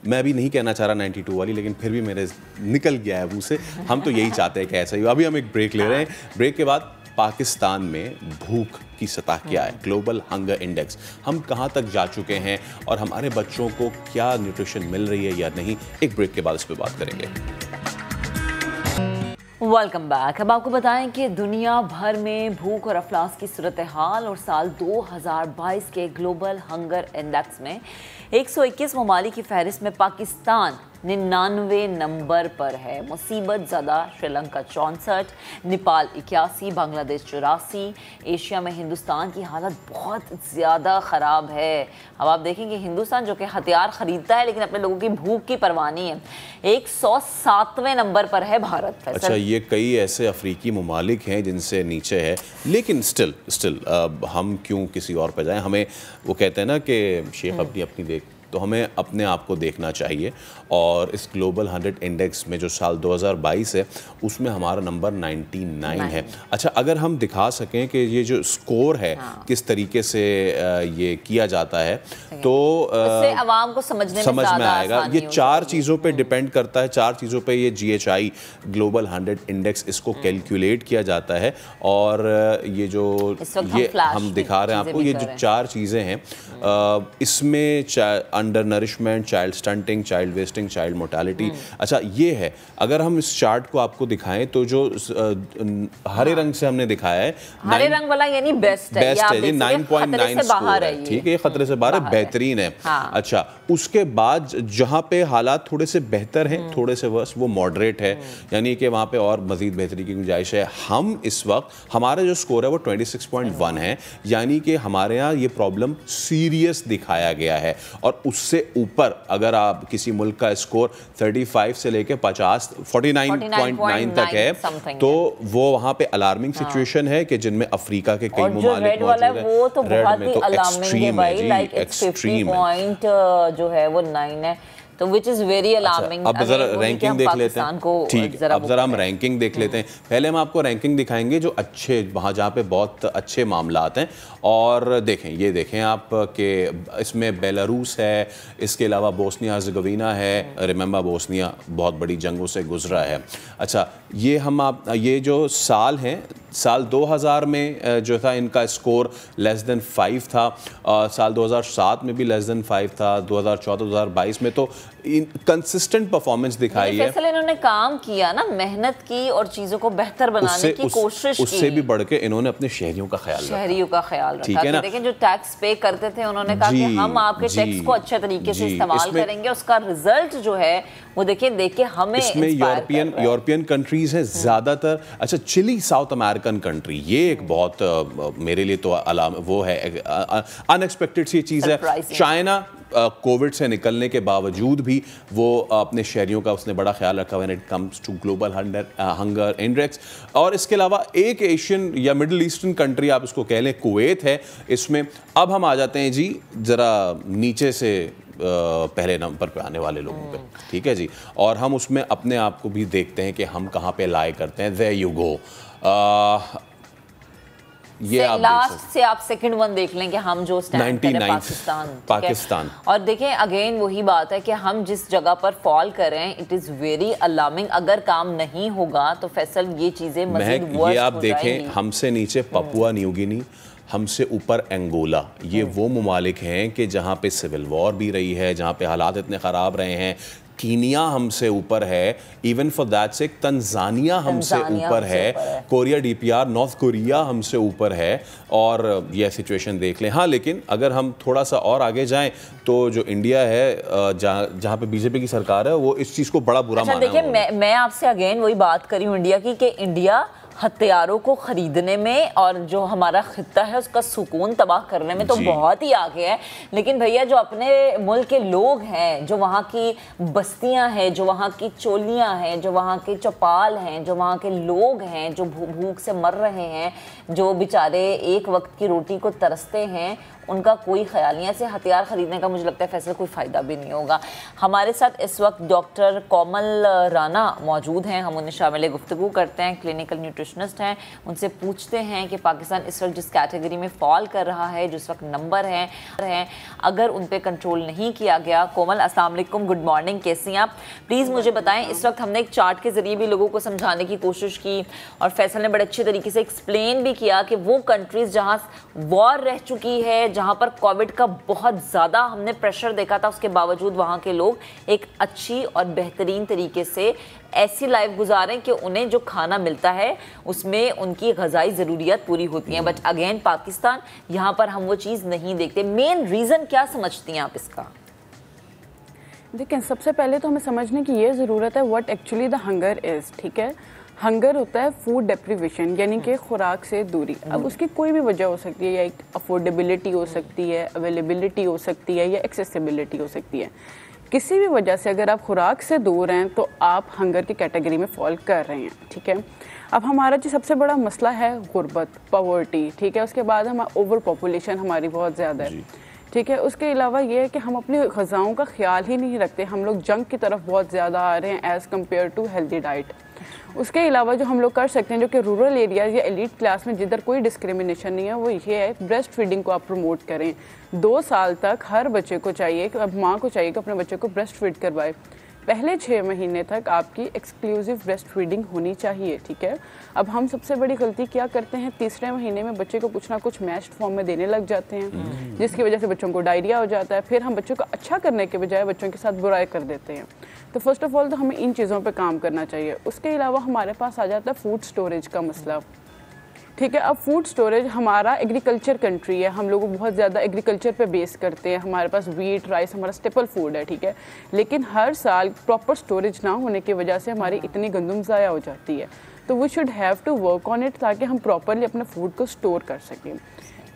मैं भी नहीं कहना चाह रहा 92 वाली, लेकिन फिर भी मेरे निकल गया है मुंह से। हम तो यही चाहते हैं कि ऐसा ही। अभी हम एक ब्रेक ले रहे हैं, ब्रेक के बाद पाकिस्तान में भूख की सतह क्या है, ग्लोबल हंगर इंडेक्स, हम कहां तक जा चुके हैं और हमारे बच्चों को क्या न्यूट्रिशन मिल रही है या नहीं, एक ब्रेक के बाद इस पर बात करेंगे। Welcome back. अब आपको बताएं कि दुनिया भर में भूख और अफलास की सूरत हाल और साल 2022 के ग्लोबल हंगर इंडेक्स में 121 ममालिक की फहरिस्त में पाकिस्तान 99 नंबर पर है। मुसीबत ज़्यादा श्रीलंका 64, नेपाल 81, बांग्लादेश 84। एशिया में हिंदुस्तान की हालत बहुत ज़्यादा ख़राब है। अब आप देखेंगे हिंदुस्तान जो कि हथियार ख़रीदता है लेकिन अपने लोगों की भूख की परवाह नहीं है। 107वें नंबर पर है भारत। अच्छा, ये कई ऐसे अफ्रीकी ममालिक हैं जिनसे नीचे है, लेकिन स्टिल हम क्यों किसी और पर जाएं? हमें वो कहते हैं ना कि शेख अपनी देख, तो हमें अपने आप को देखना चाहिए। और इस ग्लोबल 100 इंडेक्स में जो साल 2022 है उसमें हमारा नंबर 99 है। अच्छा, अगर हम दिखा सकें कि ये जो स्कोर है किस तरीके से ये किया जाता है तो आवाम को समझ में आएगा। ये 4 चीज़ों पे डिपेंड करता है, 4 चीज़ों पे ये GHI ग्लोबल 100 इंडेक्स इसको कैलकुलेट किया जाता है। और ये जो हम दिखा रहे हैं आपको, ये जो 4 चीज़ें हैं इसमें under nourishment, child stunting, child wasting, child mortality. अच्छा, ये है, अगर हम इस चार्ट को आपको दिखाएं तो जो हरे रंग से हमने दिखाया है, हरे रंग वाला यानी बेस्ट है, ये 9.9 स्कोर है, ठीक है, ये खतरे से बाहर है, बेहतरीन है। अच्छा, उसके बाद जहां पे हालात थोड़े से बेहतर हैं, थोड़े से वर्स, वो मॉडरेट है, यानी कि वहां पे और मजीद बेहतरी की गुंजाइश है। हम इस वक्त हमारा जो स्कोर है वो 26.1 है, यानी कि हमारे यहाँ ये प्रॉब्लम सीरियस दिखाया गया है। और उससे ऊपर अगर आप किसी मुल्क का स्कोर 35 से लेके 49.9 तक है तो वो वहां पे अलार्मिंग सिचुएशन है कि जिनमें अफ्रीका के कई ममालिक मौजूद हैं। वो तो बहुत ही अलार्मिंग है भाई, लाइक 50 पॉइंट जो है वो 9 है, तो विच इज वेरी अलार्मिंग। अब जरा रैंकिंग देख लेते हैं, ठीक, अब जरा हम रैंकिंग देख लेते हैं। पहले हम आपको रैंकिंग दिखाएंगे जो अच्छे, वहाँ जहाँ पे बहुत अच्छे मामलात हैं। और देखें, ये देखें आप कि इसमें बेलारूस है, इसके अलावा बोस्निया हर्ज़ेगोविना है। रिमेंबर बोस्निया बहुत बड़ी जंगों से गुजरा है। अच्छा, ये जो साल हैं साल 2000 में जो था इनका स्कोर लेस देन 5 था, साल 2007 में भी लेस देन 5 था, 2014-2022 में तो कंसिस्टेंट परफॉर्मेंस दिखाई है। फैसल इन्होंने काम किया ना, मेहनत की और चीज़ों को बेहतर बनाने की कोशिश की। उससे भी बढ़ के इन्होंने अपने शहरियों का ख्याल रखा। ठीक है ना, देखें जो टैक्स पे करते थे उन्होंने कहा कि हम आपके टैक्स को अच्छे तरीके से इस्तेमाल करेंगे, उसका रिजल्ट जो है वो देख के हमें इसमें यूरोपियन कंट्रीज है ज्यादातर। अच्छा, चिली साउथ अमेरिकन कंट्री, ये एक बहुत मेरे लिए तो वो है अनएक्सपेक्टेड सी चीज है। चाइना कोविड से निकलने के बावजूद भी वो अपने शहरियों का उसने बड़ा ख्याल रखा when it comes to global hunger index. और इसके अलावा एक एशियन या मिडिल ईस्टर्न कंट्री आप इसको कह लें, कुवैत है इसमें। अब हम आ जाते हैं जी ज़रा नीचे से पहले नंबर पे आने वाले लोगों पे, ठीक है जी, और हम उसमें अपने आप को भी देखते हैं कि हम कहाँ पे लाए करते हैं। देयर यू गो, ये लास्ट से आप सेकंड वन देख लें कि हम जो स्टैंड करें पाकिस्तान। और देखें अगेन वही बात है कि हम जिस जगह पर फॉल कर रहे हैं, इट इज़ वेरी अलार्मिंग। अगर काम नहीं होगा तो फैसल ये चीज़ें मज़ीद वर्स्ट ये आप देखें, हमसे नीचे पपुआ न्यू गिनी, हमसे ऊपर एंगोला, ये वो ममालिक हैं कि जहाँ पे सिविल वॉर भी रही है, जहाँ पे हालात इतने ख़राब रहे हैं। कीनिया हमसे ऊपर है, इवन फॉर दैट से तंजानिया हमसे ऊपर है, कोरिया डीपीआर नॉर्थ कोरिया हमसे ऊपर है, और यह सिचुएशन देख लें। हाँ, लेकिन अगर हम थोड़ा सा और आगे जाएं तो जो इंडिया है जहाँ पे बीजेपी की सरकार है, वो इस चीज़ को बड़ा बुरा माना है। देखिए मैं आपसे अगेन वही बात करी हूँ इंडिया की, कि इंडिया हथियारों को खरीदने में और जो हमारा खित्ता है उसका सुकून तबाह करने में तो बहुत ही आगे है। लेकिन भैया जो अपने मुल्क के लोग हैं, जो वहाँ की बस्तियाँ हैं, जो वहाँ की चोलियाँ हैं, जो वहाँ के चौपाल हैं, जो वहाँ के लोग हैं, जो भूख से मर रहे हैं, जो बेचारे एक वक्त की रोटी को तरसते हैं, उनका कोई ख्याल नहीं है। ऐसे हथियार खरीदने का मुझे लगता है फैसला कोई फ़ायदा भी नहीं होगा। हमारे साथ इस वक्त डॉक्टर कोमल राना मौजूद हैं, हम उन्हें शामिल गुफ्तगू करते हैं, क्लिनिकल न्यूट्रिशनिस्ट हैं। उनसे पूछते हैं कि पाकिस्तान इस वक्त जिस कैटेगरी में फॉल कर रहा है, जिस वक्त नंबर है, अगर उन पर कंट्रोल नहीं किया गया। कोमल अस्सलाम वालेकुम, गुड मॉर्निंग, कैसी हैं आप? प्लीज़ मुझे बताएं, इस वक्त हमने एक चार्ट के ज़रिए भी लोगों को समझाने की कोशिश की और फैसल ने बड़े अच्छे तरीके से एक्सप्लेन भी किया कि वो कंट्रीज़ जहाँ वॉर रह चुकी है, जहाँ पर कोविड का बहुत ज़्यादा हमने प्रेशर देखा था, उसके बावजूद वहाँ के लोग एक अच्छी और बेहतरीन तरीके से ऐसी लाइफ गुजारें कि उन्हें जो खाना मिलता है उसमें उनकी ग़िज़ाई ज़रूरियात पूरी होती हैं। बट अगेन पाकिस्तान, यहाँ पर हम वो चीज़ नहीं देखते। मेन रीज़न क्या समझती हैं आप इसका? देखिए, सबसे पहले तो हमें समझने की ये ज़रूरत है what actually the hunger is. ठीक है, हंगर होता है फूड डेप्रीवेशन, यानी कि खुराक से दूरी। अब उसकी कोई भी वजह हो सकती है, या एक अफोर्डेबिलिटी हो सकती है, अवेलेबिलिटी हो सकती है, या एक्सेसिबिलिटी हो सकती है। किसी भी वजह से अगर आप खुराक से दूर हैं तो आप हंगर की कैटेगरी में फॉल कर रहे हैं। ठीक है, अब हमारा जो सबसे बड़ा मसला है गुर्बत, पॉवर्टी। ठीक है, उसके बाद हमारा ओवर पॉपुलेशन हमारी बहुत ज़्यादा है। ठीक है, उसके अलावा ये है कि हम अपनी ग़िज़ाओं का ख्याल ही नहीं रखते, हम लोग जंक की तरफ बहुत ज़्यादा आ रहे हैं as compared to healthy diet. उसके अलावा जो हम लोग कर सकते हैं, जो कि रूरल एरियाज़ या एलिट क्लास में जिधर कोई डिस्क्रिमिनेशन नहीं है, वो ये है ब्रेस्ट फीडिंग को आप प्रमोट करें। 2 साल तक हर बच्चे को चाहिए कि अब माँ को चाहिए कि अपने बच्चे को ब्रेस्ट फीड करवाए। पहले 6 महीने तक आपकी एक्सक्लूसिव ब्रेस्ट फीडिंग होनी चाहिए। ठीक है, अब हम सबसे बड़ी गलती क्या करते हैं, तीसरे महीने में बच्चे को कुछ ना कुछ मैश्ड फॉर्म में देने लग जाते हैं, जिसकी वजह से बच्चों को डायरिया हो जाता है। फिर हम बच्चों को अच्छा करने के बजाय बच्चों के साथ बुराई कर देते हैं। तो फर्स्ट ऑफ ऑल तो हमें इन चीज़ों पे काम करना चाहिए। उसके अलावा हमारे पास आ जाता है फूड स्टोरेज का मसला। ठीक है, अब फूड स्टोरेज, हमारा एग्रीकल्चर कंट्री है, हम लोग बहुत ज़्यादा एग्रीकल्चर पे बेस करते हैं, हमारे पास वीट, राइस हमारा स्टेपल फूड है। ठीक है, लेकिन हर साल प्रॉपर स्टोरेज ना होने की वजह से हमारी इतनी गंदम ज़ाया हो जाती है। तो we should have to work on it ताकि हम प्रॉपरली अपने फूड को स्टोर कर सकें।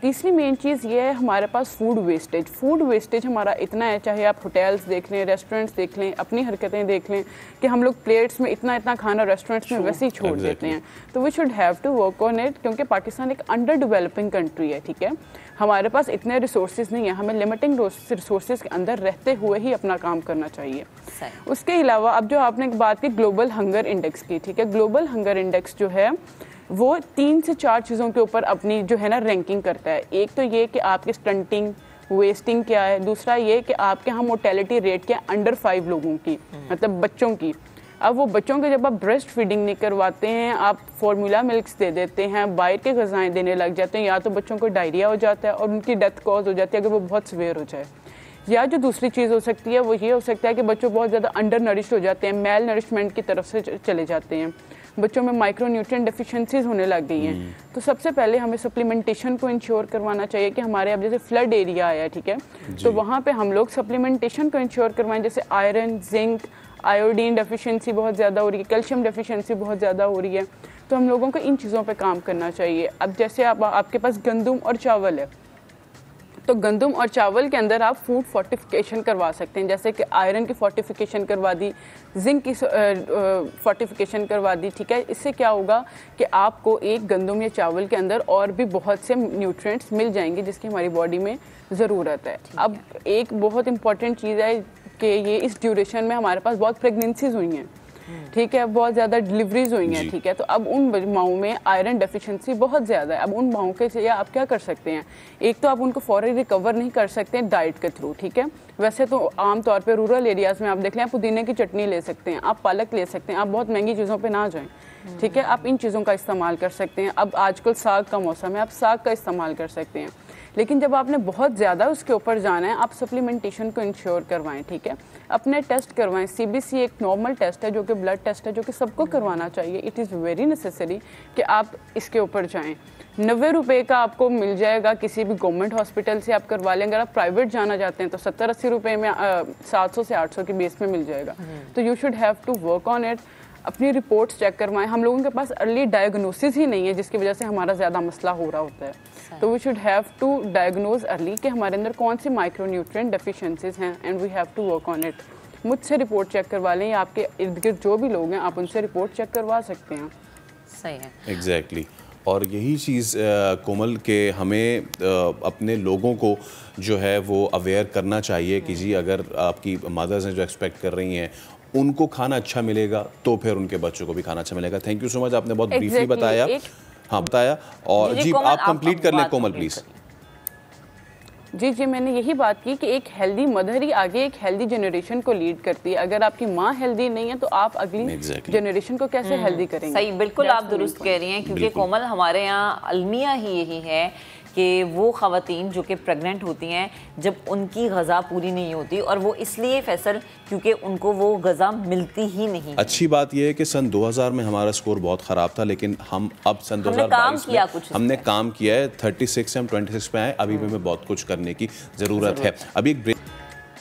तीसरी मेन चीज़ ये है, हमारे पास फूड वेस्टेज। फूड वेस्टेज हमारा इतना है, चाहे आप होटल्स देख लें, रेस्टोरेंट्स देख लें, अपनी हरकतें देख लें, कि हम लोग प्लेट्स में इतना इतना खाना रेस्टोरेंट्स में वैसे ही छोड़ देते हैं। तो we should have to work on it, क्योंकि पाकिस्तान एक अंडर डेवलपिंग कंट्री है। ठीक है, हमारे पास इतने रिसोर्सेज नहीं है, हमें लिमिटिंग रिसोर्सेज के अंदर रहते हुए ही अपना काम करना चाहिए। उसके अलावा अब जो आपने बात की ग्लोबल हंगर इंडेक्स की, ठीक है, ग्लोबल हंगर इंडेक्स जो है वो 3 से 4 चीज़ों के ऊपर अपनी जो है ना रैंकिंग करता है। एक तो ये कि आपके स्टंटिंग, वेस्टिंग क्या है, दूसरा ये कि आपके यहाँ मोर्टेलिटी रेट क्या है अंडर 5 लोगों की, मतलब बच्चों की। अब वो बच्चों के जब आप ब्रेस्ट फीडिंग नहीं करवाते हैं, आप फार्मूला मिल्क्स दे देते हैं, बाहर के ग़िज़ाएँ देने लग जाते हैं, या तो बच्चों को डायरिया हो जाता है और उनकी डेथ कॉज हो जाती है अगर वो बहुत सीवियर हो जाए। या जो दूसरी चीज़ हो सकती है वो ये हो सकता है कि बच्चों बहुत ज़्यादा अंडर नरिश्ड हो जाते हैं, मेल नरिशमेंट की तरफ से चले जाते हैं, बच्चों में माइक्रो न्यूट्रिएंट डेफिशिएंसीज होने लग गई हैं। तो सबसे पहले हमें सप्लीमेंटेशन को इंश्योर करवाना चाहिए कि हमारे अब जैसे फ्लड एरिया आया, ठीक है, तो वहाँ पे हम लोग सप्लीमेंटेशन को इंश्योर करवाएं, जैसे आयरन, जिंक, आयोडीन डेफिशिएंसी बहुत ज़्यादा हो रही है, कैल्शियम डेफिशिएंसी बहुत ज़्यादा हो रही है, तो हम लोगों को इन चीज़ों पे काम करना चाहिए। अब जैसे आपके पास गंदम और चावल है, तो गंदम और चावल के अंदर आप फूड फोर्टिफिकेशन करवा सकते हैं, जैसे कि आयरन की फोर्टिफिकेशन करवा दी, जिंक की फोर्टिफिकेशन करवा दी, ठीक है। इससे क्या होगा कि आपको एक गंदम या चावल के अंदर और भी बहुत से न्यूट्रिएंट्स मिल जाएंगे जिसकी हमारी बॉडी में ज़रूरत है। अब एक बहुत इंपॉर्टेंट चीज़ है कि ये इस ड्यूरेशन में हमारे पास बहुत प्रेगनेंसीज हुई हैं, ठीक है, बहुत ज़्यादा डिलीवरीज हुई हैं, ठीक है, तो अब उन माओं में आयरन डेफिशिएंसी बहुत ज़्यादा है। अब उन माओं के लिए आप क्या कर सकते हैं, एक तो आप उनको फौरी रिकवर नहीं कर सकते डाइट के थ्रू, ठीक है। वैसे तो आम तौर पे रूरल एरियाज़ में आप देख लें, आप पुदीने की चटनी ले सकते हैं, आप पालक ले सकते हैं, आप बहुत महंगी चीज़ों पर ना जाएँ, ठीक है, आप इन चीज़ों का इस्तेमाल कर सकते हैं। अब आजकल साग का मौसम है, आप साग का इस्तेमाल कर सकते हैं, लेकिन जब आपने बहुत ज़्यादा उसके ऊपर जाना है, आप सप्लीमेंटेशन को इंश्योर करवाएं, ठीक है, अपने टेस्ट करवाएं। सीबीसी एक नॉर्मल टेस्ट है जो कि ब्लड टेस्ट है, जो कि सबको करवाना चाहिए। इट इज़ वेरी नेसेसरी कि आप इसके ऊपर जाएं। 90 रुपये का आपको मिल जाएगा, किसी भी गवर्नमेंट हॉस्पिटल से आप करवा लें। अगर आप प्राइवेट जाना चाहते हैं तो 70-80 रुपये में 700 से 800 के बेस में मिल जाएगा। तो you should have to work on it. अपनी रिपोर्ट्स चेक करवाएं। हम लोगों के पास अर्ली डायग्नोसिस ही नहीं है, जिसकी वजह से हमारा ज़्यादा मसला हो रहा होता है। तो we should have to diagnose early कि हमारे अंदर कौन सी माइक्रो न्यूट्रिएंट डेफिशिएंसीज हैं, and we have to work on it. मुझसे रिपोर्ट चेक करवा लें, या आपके इर्द गिर्द जो भी लोग हैं आप उनसे रिपोर्ट चेक करवा सकते हैं। सही है, एग्जैक्टली। और यही चीज़ कोमल के हमें अपने लोगों को जो है वो अवेयर करना चाहिए कि जी अगर आपकी मदर्स हैं जो एक्सपेक्ट कर रही हैं उनको खाना अच्छा मिलेगा तो फिर उनके बच्चों को भी खाना अच्छा मिलेगा। थैंक यू सो मच, आपने बहुत ब्रीफली बताया। हाँ बताया। और जी आप कंप्लीट कर लें कोमल प्लीज़। जी मैंने यही बात की कि एक हेल्दी मदर ही आगे एक हेल्दी जनरेशन को लीड करती है। अगर आपकी माँ हेल्दी नहीं है तो आप अगली जनरेशन को कैसे हेल्दी करेंगे। सही, बिल्कुल आप दुरुस्त कह रही हैं, क्योंकि कोमल हमारे यहाँ अलमिया ही यही है कि वो ख़वातीन जो कि प्रेग्नेंट होती हैं, जब उनकी ग़ज़ा पूरी नहीं होती, और वो इसलिए फैसल क्योंकि उनको वो ग़ज़ा मिलती ही नहीं। अच्छी बात यह है कि सन 2000 में हमारा स्कोर बहुत ख़राब था, लेकिन हम अब सन 2022 में हमने काम किया है। 36 से हम 26 पे आए। अभी भी हमें बहुत कुछ करने की ज़रूरत है। अभी एक ब्रेक।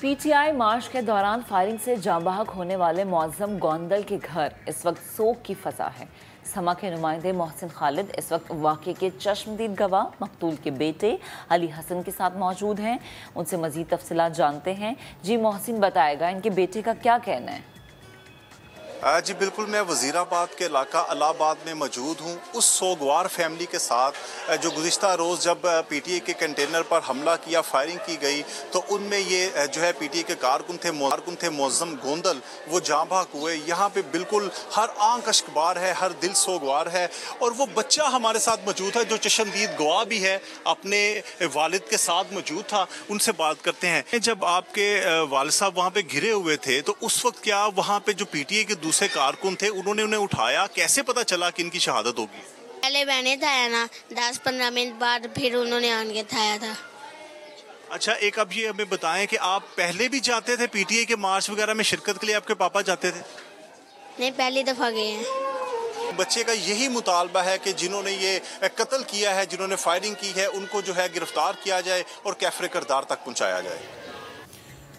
पीटीआई मार्च के दौरान फायरिंग से जांबाहक होने वाले मौज़म गोंदल के घर इस वक्त सोग की फ़ज़ा है। समा के नुमाइंदे मोहसिन खालिद इस वक्त वाक़े के चश्मदीद गवाह मकतूल के बेटे अली हसन के साथ मौजूद हैं। उनसे मज़ीद तफसीलात जानते हैं। जी मोहसिन, बताएगा इनके बेटे का क्या कहना है? जी बिल्कुल, मैं वज़ीराबाद के इलाका अलाहाबाद में मौजूद हूँ उस सोगवार फैमिली के साथ जो गुज़िश्ता रोज़ जब पीटीए के कंटेनर पर हमला किया, फायरिंग की गई, तो उनमें ये जो है पीटीए के कारकुन थे मौज़म गोंदल, वो जाँ भाग हुए। यहाँ पे बिल्कुल हर आंख अश्कबार है, हर दिल सोगवार है। और वो बच्चा हमारे साथ मौजूद है जो चश्मदीद गवाह भी है, अपने वालिद के साथ मौजूद था। उनसे बात करते हैं। जब आपके वालिद साहब वहाँ पर घिरे हुए थे तो उस वक्त क्या वहाँ पर जो पीटीए के दूसरे कारकुन थे उन्होंने उन्हें उठाया? कैसे पता चला कि इनकी शहादत होगी? पहले मैंने थाया ना, 10-15 मिनट बाद फिर उन्होंने आन के थाया था। अच्छा, एक अब ये हमें बताएं कि आप पहले भी जाते थे पीटीए के मार्च वगैरह में शिरकत के लिए? आपके पापा जाते थे? नहीं, पहली दफा गए हैं। बच्चे का यही मुतालबा है कि जिन्होंने ये कत्ल किया है, जिन्होंने फायरिंग की है, उनको जो है गिरफ्तार किया जाए और कैफरे किरदार तक पहुँचाया जाए।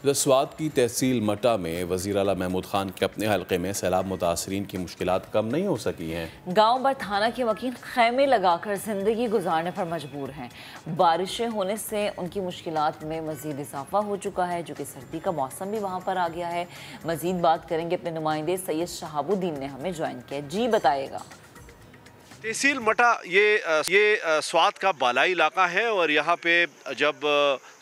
स्वात की तहसील मटा में वज़ीर आला महमूद खान के अपने हल्के में सैलाब मुतासरीन की मुश्किलात कम नहीं हो सकी हैं। गांव भर थाना के वकील खैमे लगाकर ज़िंदगी गुजारने पर मजबूर हैं। बारिशें होने से उनकी मुश्किलात में मज़ीद इजाफा हो चुका है, जो कि सर्दी का मौसम भी वहाँ पर आ गया है। मज़ीद बात करेंगे, अपने नुमाइंदे सैयद शहाबुद्दीन ने हमें ज्वाइन किया। जी बताइएगा। तहसील मटा ये स्वात का बालाई इलाका है और यहाँ पे जब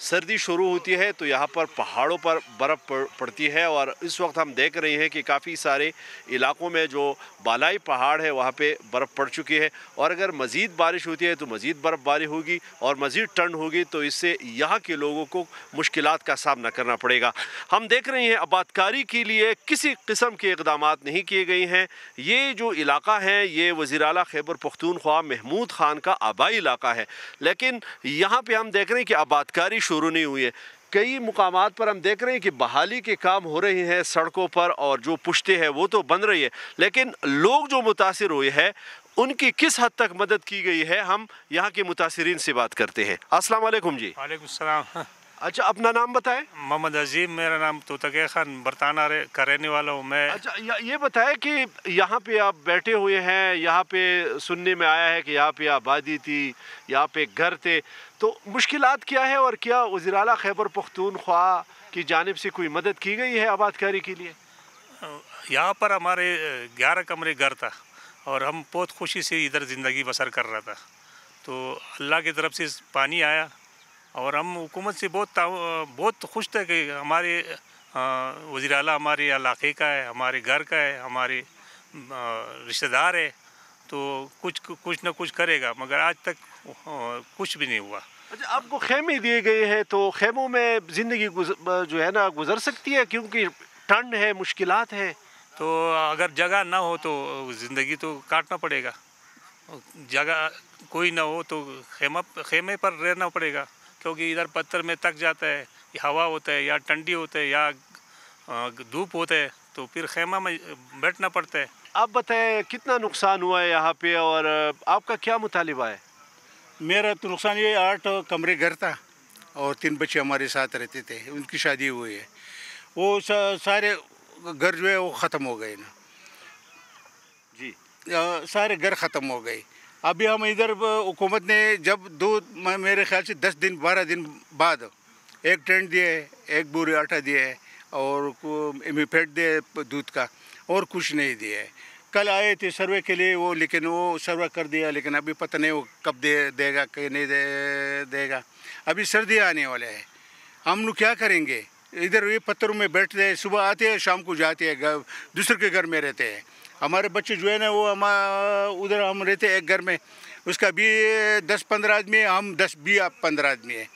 सर्दी शुरू होती है तो यहाँ पर पहाड़ों पर बर्फ़ पड़ती है और इस वक्त हम देख रहे हैं कि काफ़ी सारे इलाकों में जो बालाई पहाड़ है वहाँ पे बर्फ़ पड़ चुकी है और अगर मज़ीद बारिश होती है तो मज़ीद बर्फ़बारी होगी और मज़ीद ठंड होगी तो इससे यहाँ के लोगों को मुश्किलात का सामना करना पड़ेगा। हम देख रहे हैं आबादकारी के लिए किसी किस्म के इक़दामात नहीं किए गए हैं। ये जो इलाका है ये वज़ीर आला खैबर पख्तूनख्वा महमूद ख़ान का आबाई इलाका है, लेकिन यहाँ पे हम देख रहे हैं कि आबादकारी शुरू नहीं हुई है। कई मुकामात पर हम देख रहे हैं कि बहाली के काम हो रहे हैं सड़कों पर और जो पुश्ते हैं वो तो बन रही है, लेकिन लोग जो मुतासिर हुए हैं उनकी किस हद तक मदद की गई है, हम यहाँ के मुतासिरीन से बात करते हैं। अस्सलाम वालेकुम जी। वालेकुम सलाम। अच्छा, अपना नाम बताएं। मोहम्मद अजीम मेरा नाम, तोतके खान बरताना का रहने वाला हूँ मैं। अच्छा, ये बताएं कि यहाँ पे आप बैठे हुए हैं, यहाँ पे सुनने में आया है कि यहाँ पे आबादी थी, यहाँ पे घर थे, तो मुश्किलात क्या है और क्या वज़ीर आला खैबर पख्तूनख्वा की जानिब से कोई मदद की गई है आबादकारी के लिए? यहाँ पर हमारे 11 कमरे घर था और हम बहुत खुशी से इधर ज़िंदगी बसर कर रहा था, तो अल्लाह की तरफ से पानी आया और हम हुकूमत से बहुत खुश थे कि हमारे वज़ीर आला हमारे इलाके का है, हमारे घर का है, हमारे रिश्तेदार है, तो कुछ न कुछ करेगा, मगर आज तक कुछ भी नहीं हुआ। अच्छा, आपको खेमे दिए गए हैं तो खेमों में ज़िंदगी जो है ना गुजर सकती है, क्योंकि ठंड है, मुश्किलात है, तो अगर जगह ना हो तो ज़िंदगी तो काटना पड़ेगा। जगह कोई ना हो तो खेमे पर रहना पड़ेगा, क्योंकि इधर पत्थर में तक जाता है, हवा होता है या ठंडी होता है या धूप होता है, तो फिर खेमा में बैठना पड़ता है। आप बताएं कितना नुकसान हुआ है यहाँ पे और आपका क्या मुतालिबा है? मेरा तो नुकसान ये 8 कमरे घर था और 3 बच्चे हमारे साथ रहते थे, उनकी शादी हुई है, वो सारे घर जो है वो ख़त्म हो गए ना जी, सारे घर ख़त्म हो गए। अभी हम इधर हुकूमत ने जब मेरे ख्याल से 10 दिन 12 दिन बाद एक टेंट दिए, एक बोरी आटा दिए और एमिफेट दिए दूध का, और कुछ नहीं दिए। कल आए थे सर्वे के लिए वो, लेकिन वो सर्वे कर दिया, लेकिन अभी पता नहीं वो कब देगा कि नहीं देगा। अभी सर्दी आने वाले है, हम लोग क्या करेंगे? इधर ये पत्थरों में बैठते हैं, सुबह आते हैं शाम को जाते हैं, दूसरे के घर में रहते हैं। हमारे बच्चे जो है ना वो उधर हम रहते हैं एक घर में, उसका भी 10-15 आदमी है, हम 10-15 आदमी है,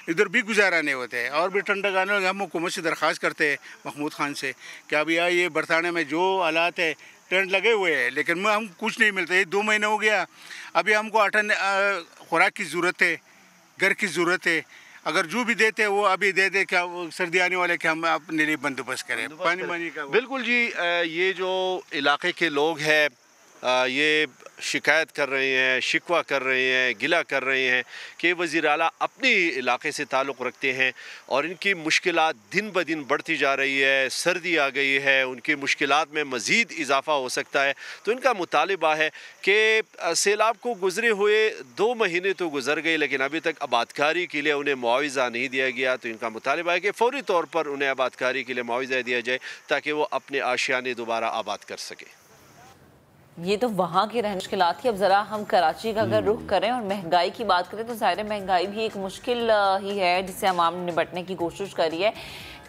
इधर भी गुजारा नहीं होते हैं। और भी ठंडक आने लगे, हम हुकूमत से दरख्वास्त करते हैं महमूद खान से कि अभी ये बरताने में जो हालात है, टेंट लगे हुए हैं लेकिन हम कुछ नहीं मिलता। ये 2 महीने हो गया, अभी हमको खुराक की ज़रूरत है, घर की ज़रूरत है, अगर जो भी देते हैं वो अभी दे दे, क्या सर्दी आने वाले क्या हम अपने लिए बंदोबस्त करें पानी वानी का। बिल्कुल जी, ये जो इलाके के लोग हैं ये शिकायत कर रहे हैं, शिकवा कर रहे हैं, गिला कर रहे हैं कि वज़ीर आला अपने इलाके से ताल्लुक़ रखते हैं और इनकी मुश्किलात दिन ब दिन बढ़ती जा रही है। सर्दी आ गई है, उनकी मुश्किलात में मज़ीद इजाफ़ा हो सकता है, तो इनका मुतालिबा है कि सैलाब को गुज़रे हुए 2 महीने तो गुजर गए लेकिन अभी तक आबादकारी के लिए उन्हें मुआवज़ा नहीं दिया गया। तो इनका मुतालिबा है कि फ़ौरी तौर पर उन्हें आबादकारी के लिए मुआवज़ा दिया जाए ताकि वो अपने आशियाने दोबारा आबाद कर सकें। ये तो वहाँ की रहने मुश्किलात थी। अब ज़रा हम कराची का अगर रुख करें और महंगाई की बात करें तो ज़ाहिर महंगाई भी एक मुश्किल ही है जिससे आवाम निपटने की कोशिश करी है।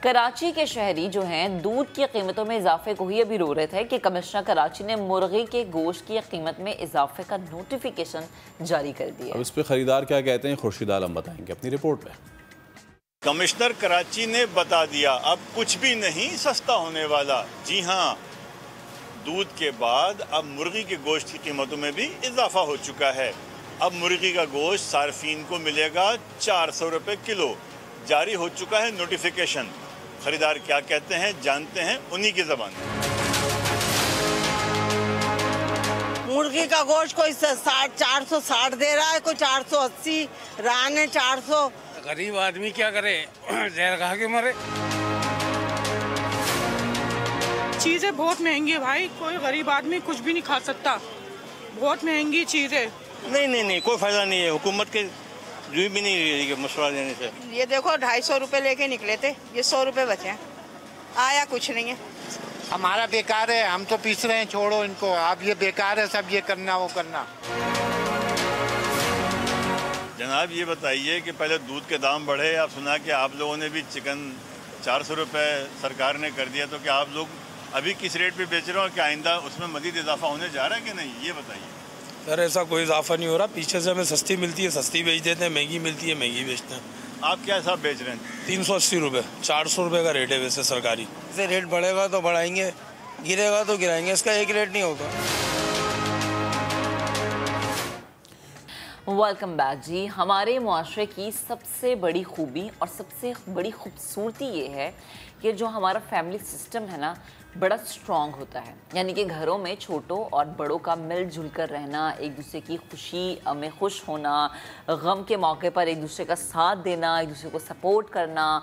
कराची के शहरी जो हैं दूध की कीमतों में इजाफे को ही अभी रो रहे थे कि कमिश्नर कराची ने मुर्गी के गोश्त की कीमत में इजाफे का नोटिफिकेशन जारी कर दिया। अब इस पर खरीदार क्या कहते हैं, खुर्शीद आलम बताएंगे अपनी रिपोर्ट में। कमिश्नर कराची ने बता दिया अब कुछ भी नहीं सस्ता होने वाला। जी हाँ, दूध के बाद अब मुर्गी के गोश्त की कीमतों में भी इजाफा हो चुका है। अब मुर्गी का गोश्त सार्फिन को मिलेगा 400 रुपये किलो। जारी हो चुका है नोटिफिकेशन। खरीदार क्या कहते हैं जानते हैं उन्हीं की ज़बान। मुर्गी का गोश्त कोई 460 दे रहा है, कोई 480, रान है 400। गरीब आदमी क्या करे, जहर खा के मरे। चीज़ें बहुत महंगी है भाई, कोई गरीब आदमी कुछ भी नहीं खा सकता, बहुत महंगी चीज़ें। नहीं, कोई फायदा नहीं है, हुकूमत के जो भी नहीं रही मशवरा देने से। ये देखो 250 रुपए लेके निकले थे, ये 100 रुपए बचे हैं, आया कुछ नहीं है। हमारा बेकार है, हम तो पीस रहे हैं, छोड़ो इनको, आप ये बेकार है सब, ये करना वो करना। जनाब ये बताइए कि पहले दूध के दाम बढ़े, आप सुना कि आप लोगों ने भी चिकन 400 रुपये सरकार ने कर दिया, तो क्या आप लोग अभी किस रेट पे बेच रहे हो, क्या आइंदा उसमें मज़ीद इजाफा होने जा रहा है कि नहीं, ये बताइए। सर ऐसा कोई इजाफा नहीं हो रहा, पीछे से हमें सस्ती मिलती है सस्ती बेच देते हैं, महंगी मिलती है महंगी बेचते हैं। आप क्या हिसाब बेच रहे हैं? 380 रुपये, 400 रुपये का रेट है वैसे सरकारी। जैसे रेट बढ़ेगा तो बढ़ाएंगे, गिरेगा तो गिराएंगे, इसका एक रेट नहीं होगा। वेलकम बैक जी। हमारे मुआशरे की सबसे बड़ी खूबी और सबसे बड़ी खूबसूरती ये है कि जो हमारा फैमिली सिस्टम है ना, बड़ा स्ट्रॉन्ग होता है। यानी कि घरों में छोटों और बड़ों का मिलजुल कर रहना, एक दूसरे की खुशी में खुश होना, गम के मौके पर एक दूसरे का साथ देना, एक दूसरे को सपोर्ट करना।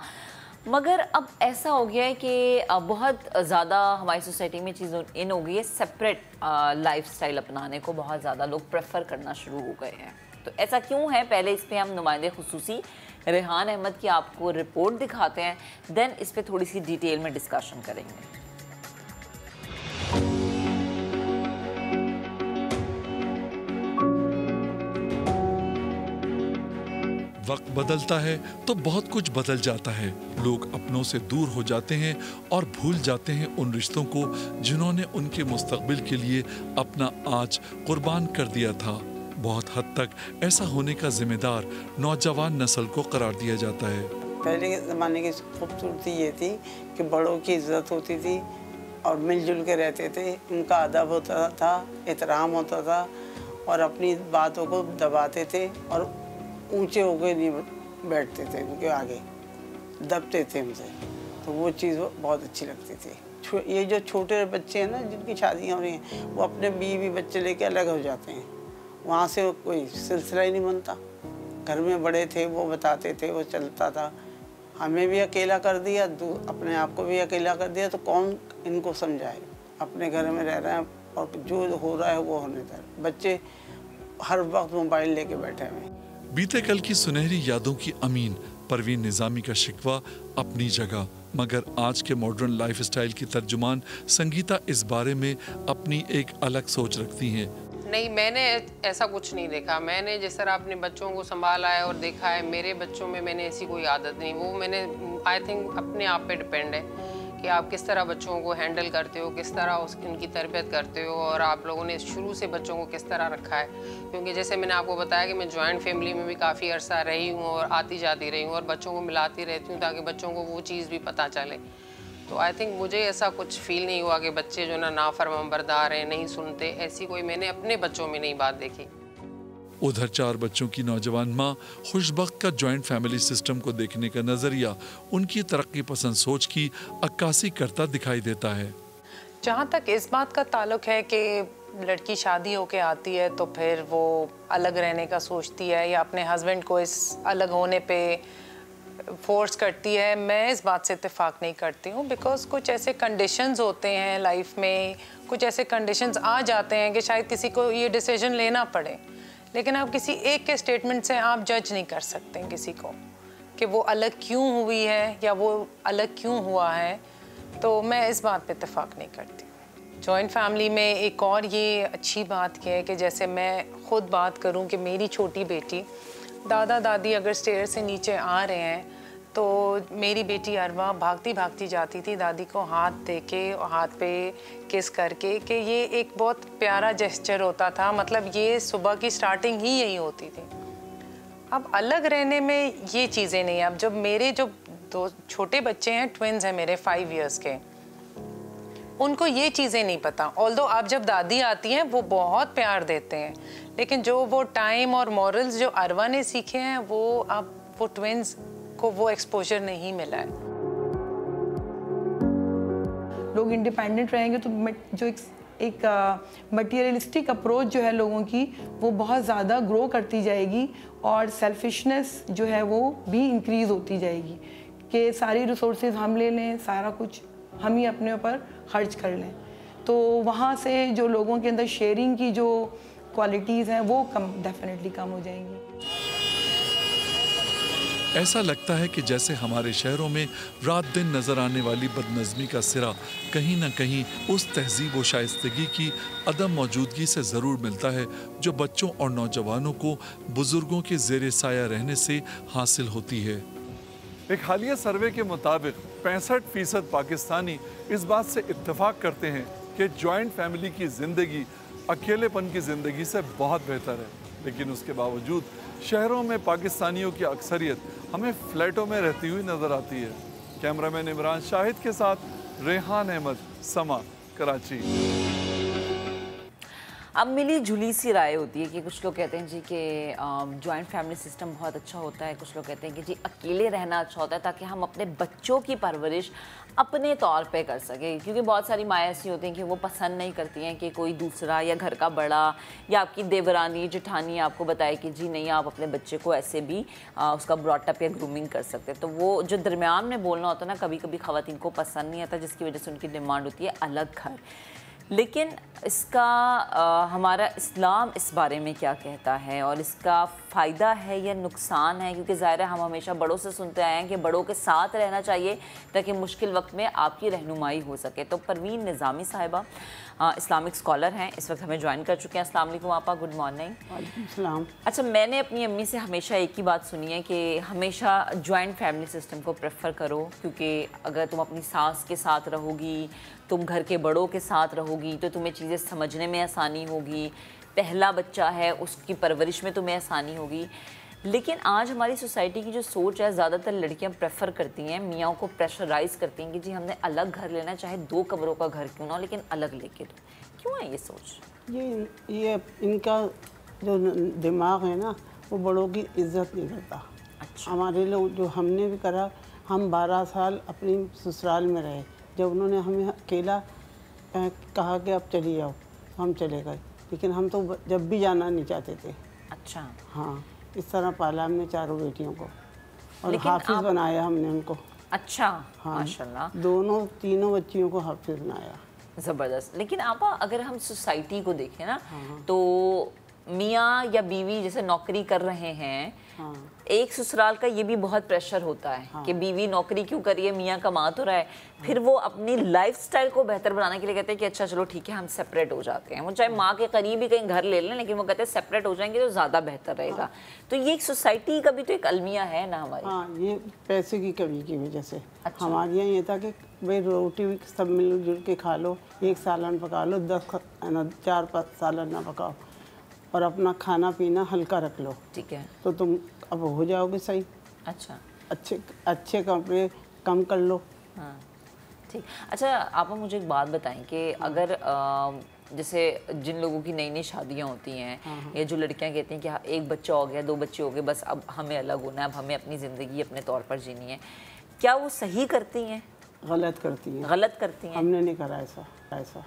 मगर अब ऐसा हो गया है कि बहुत ज़्यादा हमारी सोसाइटी में चीज़ इन हो गई है, सेपरेट लाइफस्टाइल अपनाने को बहुत ज़्यादा लोग प्रेफर करना शुरू हो गए हैं। तो ऐसा क्यों है, पहले इस पे हम नुमाइंदे खुसूसी रेहान अहमद की आपको रिपोर्ट दिखाते हैं, देन इस पे थोड़ी सी डिटेल में डिस्कशन करेंगे। वक्त बदलता है तो बहुत कुछ बदल जाता है। लोग अपनों से दूर हो जाते हैं और भूल जाते हैं उन रिश्तों को जिन्होंने उनके मुस्तकबिल के लिए अपना आज कुर्बान कर दिया था। बहुत हद तक ऐसा होने का जिम्मेदार नौजवान नस्ल को करार दिया जाता है। पहले के ज़माने की खूबसूरती ये थी कि बड़ों की इज्जत होती थी और मिलजुल के रहते थे, उनका अदब होता था, एहतराम होता था और अपनी बातों को दबाते थे और ऊंचे होकर नहीं बैठते थे, उनके आगे दबते थे उनसे, तो वो चीज़ बहुत अच्छी लगती थी। ये जो छोटे बच्चे हैं ना जिनकी शादियाँ हो रही हैं, वो अपने बीवी बच्चे लेके अलग हो जाते हैं, वहाँ से कोई सिलसिला ही नहीं बनता। घर में बड़े थे, वो बताते थे, वो चलता था। हमें भी अकेला कर दिया, अपने आप को भी अकेला कर दिया, तो कौन इनको समझाए। अपने घर में रह रहे हैं और जो हो रहा है वो होने दे। बच्चे हर वक्त मोबाइल लेके बैठे हुए हैं। बीते कल की सुनहरी यादों की अमीन परवीन निजामी का शिकवा अपनी जगह, मगर आज के मॉडर्न लाइफस्टाइल की तर्जुमान संगीता इस बारे में अपनी एक अलग सोच रखती हैं। नहीं, मैंने ऐसा कुछ नहीं देखा। मैंने जिस तरह अपने बच्चों को संभाला है और देखा है, मेरे बच्चों में मैंने ऐसी कोई आदत नहीं। वो मैंने आई थिंक अपने आप पे डिपेंड है कि आप किस तरह बच्चों को हैंडल करते हो, किस तरह उनकी तरबियत करते हो और आप लोगों ने शुरू से बच्चों को किस तरह रखा है। क्योंकि जैसे मैंने आपको बताया कि मैं जॉइंट फैमिली में भी काफ़ी अरसा रही हूँ और आती जाती रही हूँ और बच्चों को मिलाती रहती हूँ ताकि बच्चों को वो चीज़ भी पता चले। तो आई थिंक मुझे ऐसा कुछ फील नहीं हुआ कि बच्चे जो ना फरमाबरदार हैं, नहीं सुनते, ऐसी कोई मैंने अपने बच्चों में नहीं बात देखी। उधर 4 बच्चों की नौजवान माँ खुशबख्त का जॉइंट फैमिली सिस्टम को देखने का नजरिया उनकी तरक्की पसंद सोच की अक्कासी करता दिखाई देता है। जहाँ तक इस बात का ताल्लुक है कि लड़की शादी होके आती है तो फिर वो अलग रहने का सोचती है या अपने हस्बैंड को इस अलग होने पे फोर्स करती है, मैं इस बात से इत्तेफाक नहीं करती हूँ। बिकॉज कुछ ऐसे कंडीशंस होते हैं लाइफ में, कुछ ऐसे कंडीशंस आ जाते हैं कि शायद किसी को ये डिसीजन लेना पड़े, लेकिन आप किसी एक के स्टेटमेंट से आप जज नहीं कर सकते किसी को कि वो अलग क्यों हुई है या वो अलग क्यों हुआ है। तो मैं इस बात पे इत्तेफाक नहीं करती। जॉइंट फैमिली में एक और ये अच्छी बात क्या है कि जैसे मैं ख़ुद बात करूं कि मेरी छोटी बेटी, दादा दादी अगर स्टेयर से नीचे आ रहे हैं तो मेरी बेटी अरवा भागती भागती जाती थी दादी को हाथ दे के और हाथ पे किस करके, कि ये एक बहुत प्यारा जेस्चर होता था। मतलब ये सुबह की स्टार्टिंग ही यही होती थी। अब अलग रहने में ये चीज़ें नहीं। अब जब मेरे जो 2 छोटे बच्चे हैं, ट्विन्स हैं मेरे 5 इयर्स के, उनको ये चीज़ें नहीं पता। ऑल्दो अब जब दादी आती हैं वो बहुत प्यार देते हैं, लेकिन जो वो टाइम और मॉरल्स जो अरवा ने सीखे हैं वो अब वो ट्विन्स को वो एक्सपोजर नहीं मिला है। लोग इंडिपेंडेंट रहेंगे तो जो एक मटीरियलिस्टिक अप्रोच जो है लोगों की वो बहुत ज़्यादा ग्रो करती जाएगी और सेल्फिशनेस जो है वो भी इंक्रीज़ होती जाएगी कि सारी रिसोर्सेज हम ले लें, सारा कुछ हम ही अपने ऊपर खर्च कर लें। तो वहाँ से जो लोगों के अंदर शेयरिंग की जो क्वालिटीज़ हैं वो डेफिनेटली कम हो जाएंगी। ऐसा लगता है कि जैसे हमारे शहरों में रात दिन नजर आने वाली बदनज़मी का सिरा कहीं न कहीं उस तहजीब व शाइस्तगी की अदम मौजूदगी से ज़रूर मिलता है जो बच्चों और नौजवानों को बुजुर्गों के ज़ेरे साया रहने से हासिल होती है। एक हालिया सर्वे के मुताबिक 65% पाकिस्तानी इस बात से इत्तेफाक करते हैं कि जॉइंट फैमिली की ज़िंदगी अकेलेपन की ज़िंदगी से बहुत बेहतर है, लेकिन उसके बावजूद शहरों में पाकिस्तानियों की अक्सरियत हमें फ्लैटों में रहती हुई नज़र आती है। कैमरामैन इमरान शाहिद के साथ रेहान अहमद, समा, कराची। अब मिली जुली सी राय होती है कि कुछ लोग कहते हैं जी कि जॉइंट फैमिली सिस्टम बहुत अच्छा होता है, कुछ लोग कहते हैं कि जी अकेले रहना अच्छा होता है ताकि हम अपने बच्चों की परवरिश अपने तौर पे कर सकें, क्योंकि बहुत सारी माएँ ऐसी होती हैं कि वो पसंद नहीं करती हैं कि कोई दूसरा या घर का बड़ा या आपकी देवरानी जेठानी आपको बताए कि जी नहीं आप अपने बच्चे को ऐसे भी उसका ब्रॉटअप या ग्रूमिंग कर सकते हैं। तो वो जो दरमियान में बोलना होता है ना, कभी कभी ख़वातीन को पसंद नहीं आता, जिसकी वजह से उनकी डिमांड होती है अलग घर। लेकिन इसका हमारा इस्लाम इस बारे में क्या कहता है और इसका फ़ायदा है या नुकसान है? क्योंकि ज़ाहिर है हम हमेशा बड़ों से सुनते आए हैं कि बड़ों के साथ रहना चाहिए ताकि मुश्किल वक्त में आपकी रहनुमाई हो सके। तो परवीन निज़ामी साहिबा इस्लामिक स्कॉलर हैं, इस वक्त हमें ज्वाइन कर चुके हैं। अस्सलाम वालेकुम आपा, गुड मॉर्निंग। वालेकुम। अच्छा, मैंने अपनी अम्मी से हमेशा एक ही बात सुनी है कि हमेशा जॉइंट फैमिली सिस्टम को प्रेफर करो, क्योंकि अगर तुम अपनी सास के साथ रहोगी, तुम घर के बड़ों के साथ रहोगी तो तुम्हें चीज़ें समझने में आसानी होगी, पहला बच्चा है उसकी परवरिश में तुम्हें आसानी होगी। लेकिन आज हमारी सोसाइटी की जो सोच है, ज़्यादातर लड़कियां प्रेफर करती हैं, मियाँ को प्रेशराइज़ करती हैं कि जी हमने अलग घर लेना, चाहे 2 कमरों का घर क्यों ना हो लेकिन अलग लेके दो। क्यों है ये सोच? ये इनका जो दिमाग है ना, वो बड़ों की इज्जत नहीं करता। अच्छा। हमारे लोग जो हमने भी करा, हम 12 साल अपनी ससुराल में रहे, जब उन्होंने हमें अकेला कहा कि आप चली जाओ, हम चले गए, लेकिन हम तो जब भी जाना नहीं चाहते थे। अच्छा। हाँ, इस तरह पाला हमने चारों बेटियों को और हाफिज बनाया हमने उनको। अच्छा। हाँ, माशाल्लाह। तीनों बच्चियों को हाफिज बनाया। ज़बरदस्त। लेकिन आपा अगर हम सोसाइटी को देखें ना, तो मियाँ या बीवी जैसे नौकरी कर रहे हैं, एक ससुराल का ये भी बहुत प्रेशर होता है कि बीवी नौकरी क्यों करिए, मियाँ कमा तो रहा है। फिर वो अपनी लाइफस्टाइल को बेहतर बनाने के लिए कहते हैं कि अच्छा चलो ठीक है हम सेपरेट हो जाते हैं, वो चाहे माँ के करीब ही कहीं घर ले लें, लेकिन वो कहते हैं सेपरेट हो जाएंगे तो ज़्यादा बेहतर रहेगा। तो ये एक सोसाइटी का भी तो एक अलमिया है ना हमारी। हाँ, ये पैसे की कमी की वजह से। अच्छा। हमारे यहाँ ये था कि भाई रोटी भी सब मिलजुल के खा लो, 1 सालन पका लो, 4-5 सालन ना पकाओ, और अपना खाना पीना हल्का रख लो, ठीक है, तो तुम अब हो जाओगे सही। अच्छा। अच्छे कपड़े कम कर लो। हाँ, ठीक। अच्छा, आप मुझे एक बात बताएं कि अगर जैसे जिन लोगों की नई नई शादियां होती हैं, या जो लड़कियां कहती हैं कि एक बच्चा हो गया, 2 बच्चे हो गए, बस अब हमें अलग होना है, अब हमें अपनी ज़िंदगी अपने तौर पर जीनी है, क्या वो सही करती हैं? गलत करती हैं। गलत करती हैं। हमने नहीं करा ऐसा।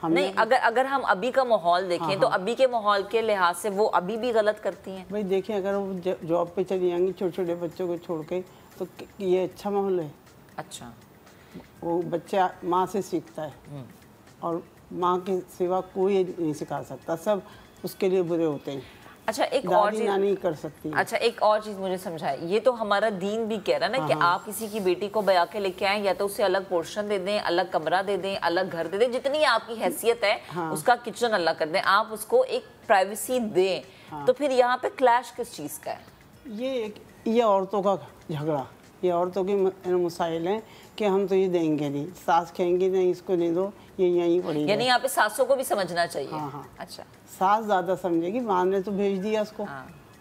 नहीं, अगर हम अभी का माहौल देखें तो अभी के माहौल के लिहाज से वो अभी भी गलत करती हैं। भाई देखिए, अगर वो जॉब पे चली जाएंगी छोटे छोटे बच्चों को छोड़ के, तो ये अच्छा माहौल है? अच्छा। वो बच्चा माँ से सीखता है और माँ के सिवा कोई नहीं सिखा सकता, सब उसके लिए बुरे होते हैं। अच्छा, एक और चीज़ नहीं कर सकती। अच्छा, एक और चीज़ मुझे समझाए, ये तो हमारा दीन भी कह रहा है ना कि आप किसी की बेटी को ब्याह के लेके आए, या तो उसे अलग पोर्शन दे दें, अलग कमरा दे दें, अलग घर दे दें, जितनी आपकी हैसियत है उसका किचन अलग कर दें, आप उसको एक प्राइवेसी दें। तो फिर यहाँ पे क्लैश किस चीज़ का है? ये औरतों का झगड़ा, ये औरतों के मसाइल हैं कि हम तो ये देंगे नहीं, सास कहेंगी नहीं इसको नहीं दो, ये यहीं पड़ेगा। यानी यहाँ पे सासों को भी समझना चाहिए। हाँ। अच्छा, सास ज़्यादा समझेगी, माँ ने तो भेज दिया उसको,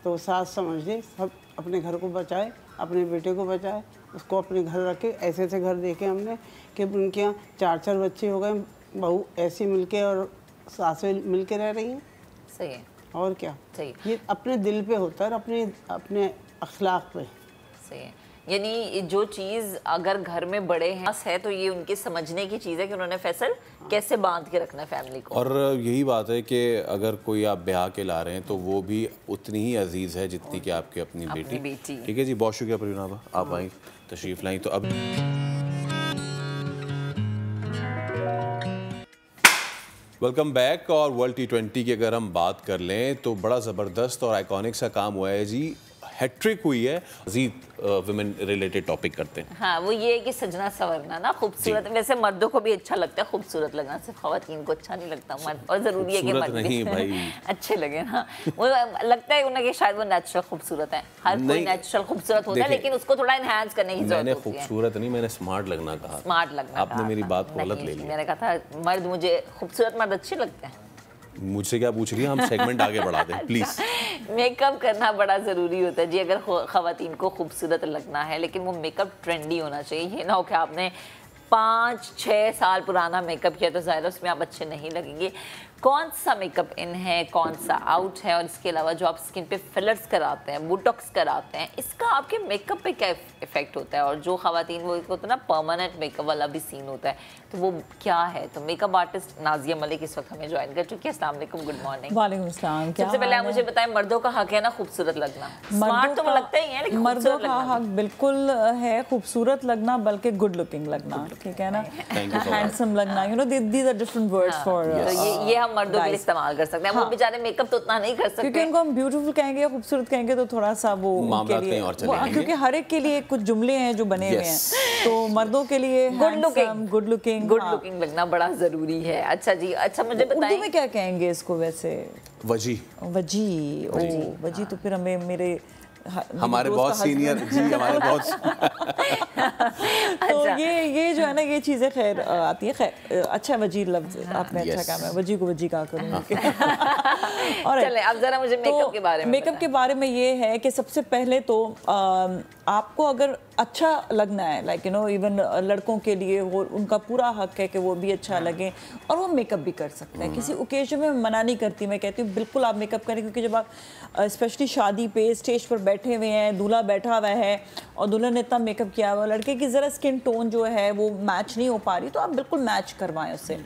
तो सास समझ दे, सब अपने घर को बचाए, अपने बेटे को बचाए, उसको अपने घर रखे। ऐसे घर देखे हमने कि उनके यहाँ 4-4 बच्चे हो गए, बहू ऐसे मिलके और सासें मिलके रह रही हैं। सही है। और क्या? सही। ये अपने दिल पे होता है और अपने अखलाक पे। सही है। यानी जो चीज़ अगर घर में बड़े हैं है तो ये उनके समझने की चीज़ है कि उन्होंने फैसल कैसे बांध के रखना है फैमिली को। और यही बात है कि अगर कोई आप ब्याह के ला रहे हैं तो वो भी उतनी ही अजीज़ है जितनी कि आपकी अपनी बेटी। ठीक है जी, बहुत शुक्रिया परवीन, आप आई तशरीफ़ लाई। तो अब वेलकम बैक। और वर्ल्ड T20 की अगर हम बात कर लें तो बड़ा ज़बरदस्त और आइकॉनिक सा काम हुआ है जी, हैट्रिक हुई है। मज़ीद वुमेन रिलेटेड टॉपिक करते हैं। हाँ, वो ये है कि सजना सवरना ना खूबसूरत, वैसे मर्दों को भी अच्छा लगता है खूबसूरत लगना, सिर्फ खवातीन को अच्छा नहीं लगता। मर्द और ज़रूरी है कि मर्द भी अच्छे लगे ना, वो लगता है उन्हें कि शायद वो नेचुरल खूबसूरत है। हर कोई नेचुरल खूबसूरत होता है, लेकिन उसको थोड़ा इनहैंस करने की जरूरत होती है। मैंने खूबसूरत नहीं, मैंने स्मार्ट लगना कहा। स्मार्ट लगना, आपने मेरी बात को गलत ले लिया। मैंने कहा था मर्द, मुझे खूबसूरत मर्द अच्छे लगते हैं। मुझसे क्या पूछ रही है? हम सेगमेंट आगे बढ़ाते हैं प्लीज। मेकअप करना बड़ा ज़रूरी होता है जी, अगर ख़वातीन को खूबसूरत लगना है, लेकिन वो मेकअप ट्रेंडी होना चाहिए। ये ना हो कि आपने 5-6 साल पुराना मेकअप किया तो ज़ाहिर उसमें आप अच्छे नहीं लगेंगे। कौन सा मेकअप इन है, कौन सा आउट है, और इसके अलावा जो आप स्किन पे फिलर्स कराते हैं, बोटॉक्स कराते हैं, इसका आपके मेकअप पे क्या इफेक्ट होता है? और जो ख़वातीन वो होता है ना परमानेंट मेकअप वाला भी सीन होता है, तो वो क्या है? तो मेकअप आर्टिस्ट नाजिया मलिक इस वक्त हमें ज्वाइन कर चुकी है। अस्सलाम वालेकुम, गुड मॉर्निंग। वालेकुम अस्सलाम। सबसे पहले आप मुझे बताएं, मर्दों का हक है ना खूबसूरत लगना? स्मार्ट तो लगता ही है, लेकिन मर्दों का हक बिल्कुल है खूबसूरत लगना, बल्कि गुड लुकिंग लगना, ठीक है ना, हैंडसम लगना। You know these are different words for, ये हम मर्दों के लिए इस्तेमाल कर सकते हैं। वो बेचारे मेकअप तो उतना नहीं कर सकते, क्योंकि उनको हम ब्यूटीफुल कहेंगे या खूबसूरत कहेंगे तो थोड़ा सा वो उनके लिए, क्योंकि हर एक के लिए कुछ जुमले हैं जो बने हुए हैं। तो मर्दों के लिए गुड लुकिंग लगना बड़ा जरूरी है। अच्छा जी, अच्छा मुझे बताएं उर्दू में क्या कहेंगे इसको वैसे? वजी। वजी तो फिर हमें मेरे हमारे बहुत सीनियर जी, हमारे बहुत तो ये जो है ना, ये चीज़ें खैर आती है। खैर अच्छा, वजी लफ्ज़ आपने अच्छा कहा, मैं वजी को वजी कहा करूँगी। और चले अब जरा मुझे मेकअप के बारे में। मेकअप के बारे में ये है कि सबसे पहले तो आपको अगर अच्छा लगना है, लाइक यू नो, इवन लड़कों के लिए वो उनका पूरा हक है कि वो भी अच्छा लगे और वो मेकअप भी कर सकते हैं। किसी ओकेजन में मना नहीं करती, मैं कहती हूँ बिल्कुल आप मेकअप करें, क्योंकि जब आप स्पेशली शादी पे स्टेज पर बैठे हुए हैं, दूल्हा बैठा हुआ है और दुल्हन ने इतना मेकअप किया हुआ, लड़के की ज़रा स्किन टोन जो है वो मैच नहीं हो पा रही, तो आप बिल्कुल मैच करवाएं उससे।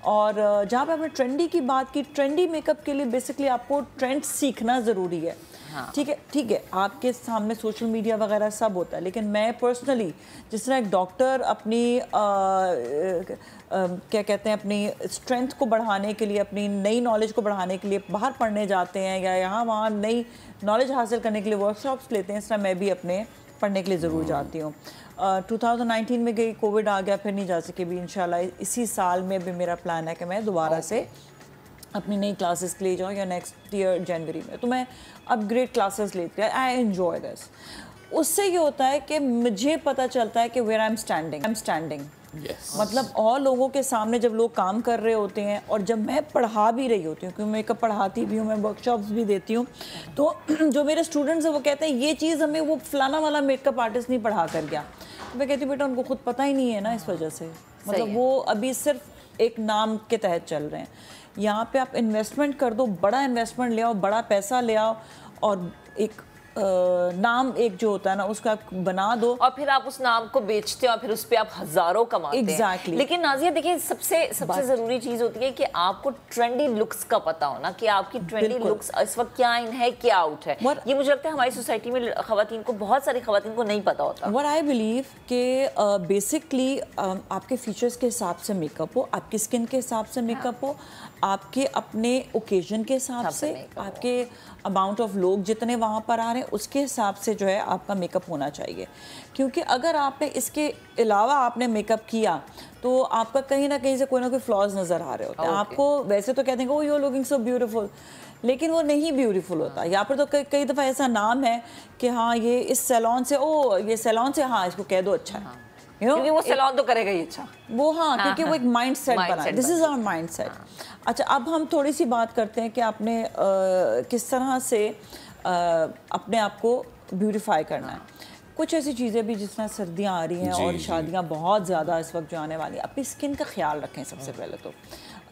और जहाँ पे आपने ट्रेंडी की बात की, ट्रेंडी मेकअप के लिए बेसिकली आपको ट्रेंड सीखना ज़रूरी है। ठीक है, आपके सामने सोशल मीडिया वगैरह सब होता है, लेकिन मैं पर्सनली जिस तरह एक डॉक्टर अपनी क्या कहते हैं, अपनी स्ट्रेंथ को बढ़ाने के लिए, अपनी नई नॉलेज को बढ़ाने के लिए बाहर पढ़ने जाते हैं या यहाँ वहाँ नई नॉलेज हासिल करने के लिए वर्कशॉप्स लेते हैं, इस तरह मैं भी अपने पढ़ने के लिए ज़रूर जाती हूँ। 2019 में गई, कोविड आ गया, फिर नहीं जा सके भी। इंशाल्लाह इसी साल में भी मेरा प्लान है कि मैं दोबारा से अपनी नई क्लासेस के लिए जाऊँ, या नेक्स्ट ईयर जनवरी में तो मैं अपग्रेड क्लासेस लेती हूँ। I enjoy this. उससे ये होता है कि मुझे पता चलता है कि वेयर आई एम स्टैंडिंग। मतलब और लोगों के सामने जब लोग काम कर रहे होते हैं, और जब मैं पढ़ा भी रही होती हूँ, क्योंकि मेकअप पढ़ाती भी हूँ, मैं वर्कशॉप्स भी देती हूँ, तो जो मेरे स्टूडेंट्स हैं वो कहते हैं ये चीज़ हमें वो फलाना वाला मेकअप आर्टिस्ट नहीं पढ़ा कर गया। तो मैं कहती हूँ बेटा उनको खुद पता ही नहीं है ना, इस वजह से। मतलब वो अभी सिर्फ एक नाम के तहत चल रहे हैं। यहाँ पे आप इन्वेस्टमेंट कर दो, बड़ा इन्वेस्टमेंट ले आओ, बड़ा पैसा ले आओ, और एक नाम एक जो होता है ना उसका बना दो, और फिर आप उस नाम को बेचते हो और फिर उस पे आप हजारों कमाते हैं। लेकिन नाजिया देखिए, सबसे जरूरी चीज होती है कि आपको ट्रेंडी लुक्स का पता हो ना, कि आपकी ट्रेंडी लुक्स इस वक्त क्या इन है, क्या आउट है। ये मुझे लगता है हमारी सोसाइटी में खवातीन को, बहुत सारी खवातीन को नहीं पता होता। व्हाट आई बिलीव कि बेसिकली आपके फीचर्स के हिसाब से मेकअप हो, आपकी स्किन के हिसाब से मेकअप हो, आपके अपने ओकेजन के हिसाब से, आपके अमाउंट ऑफ लोग जितने वहाँ पर आ रहे हैं उसके हिसाब से जो है आपका मेकअप होना चाहिए। क्योंकि अगर आपने इसके अलावा आपने मेकअप किया तो आपका कहीं ना कहीं से कोई ना कोई फ्लॉज नज़र आ रहे होते हैं। आपको वैसे तो कहते हैं oh you are looking so beautiful, लेकिन वो नहीं ब्यूटीफुल होता। यहाँ पर तो कई दफ़ा ऐसा नाम है कि हाँ ये इस सैलून से, ओ ये सैलून से, हाँ इसको कह दो अच्छा है, क्योंकि वो सैलून तो करेगा ही अच्छा वो। हाँ, क्योंकि वो एक माइंड सेट बना है, this is our mind set. अच्छा, अब हम थोड़ी सी बात करते हैं कि आपने किस तरह से अपने आप को ब्यूटिफाई करना है। कुछ ऐसी चीज़ें भी, जिस तरह सर्दियाँ आ रही हैं और शादियाँ बहुत ज़्यादा इस वक्त जो आने वाली हैं, अपनी स्किन का ख्याल रखें। सबसे पहले तो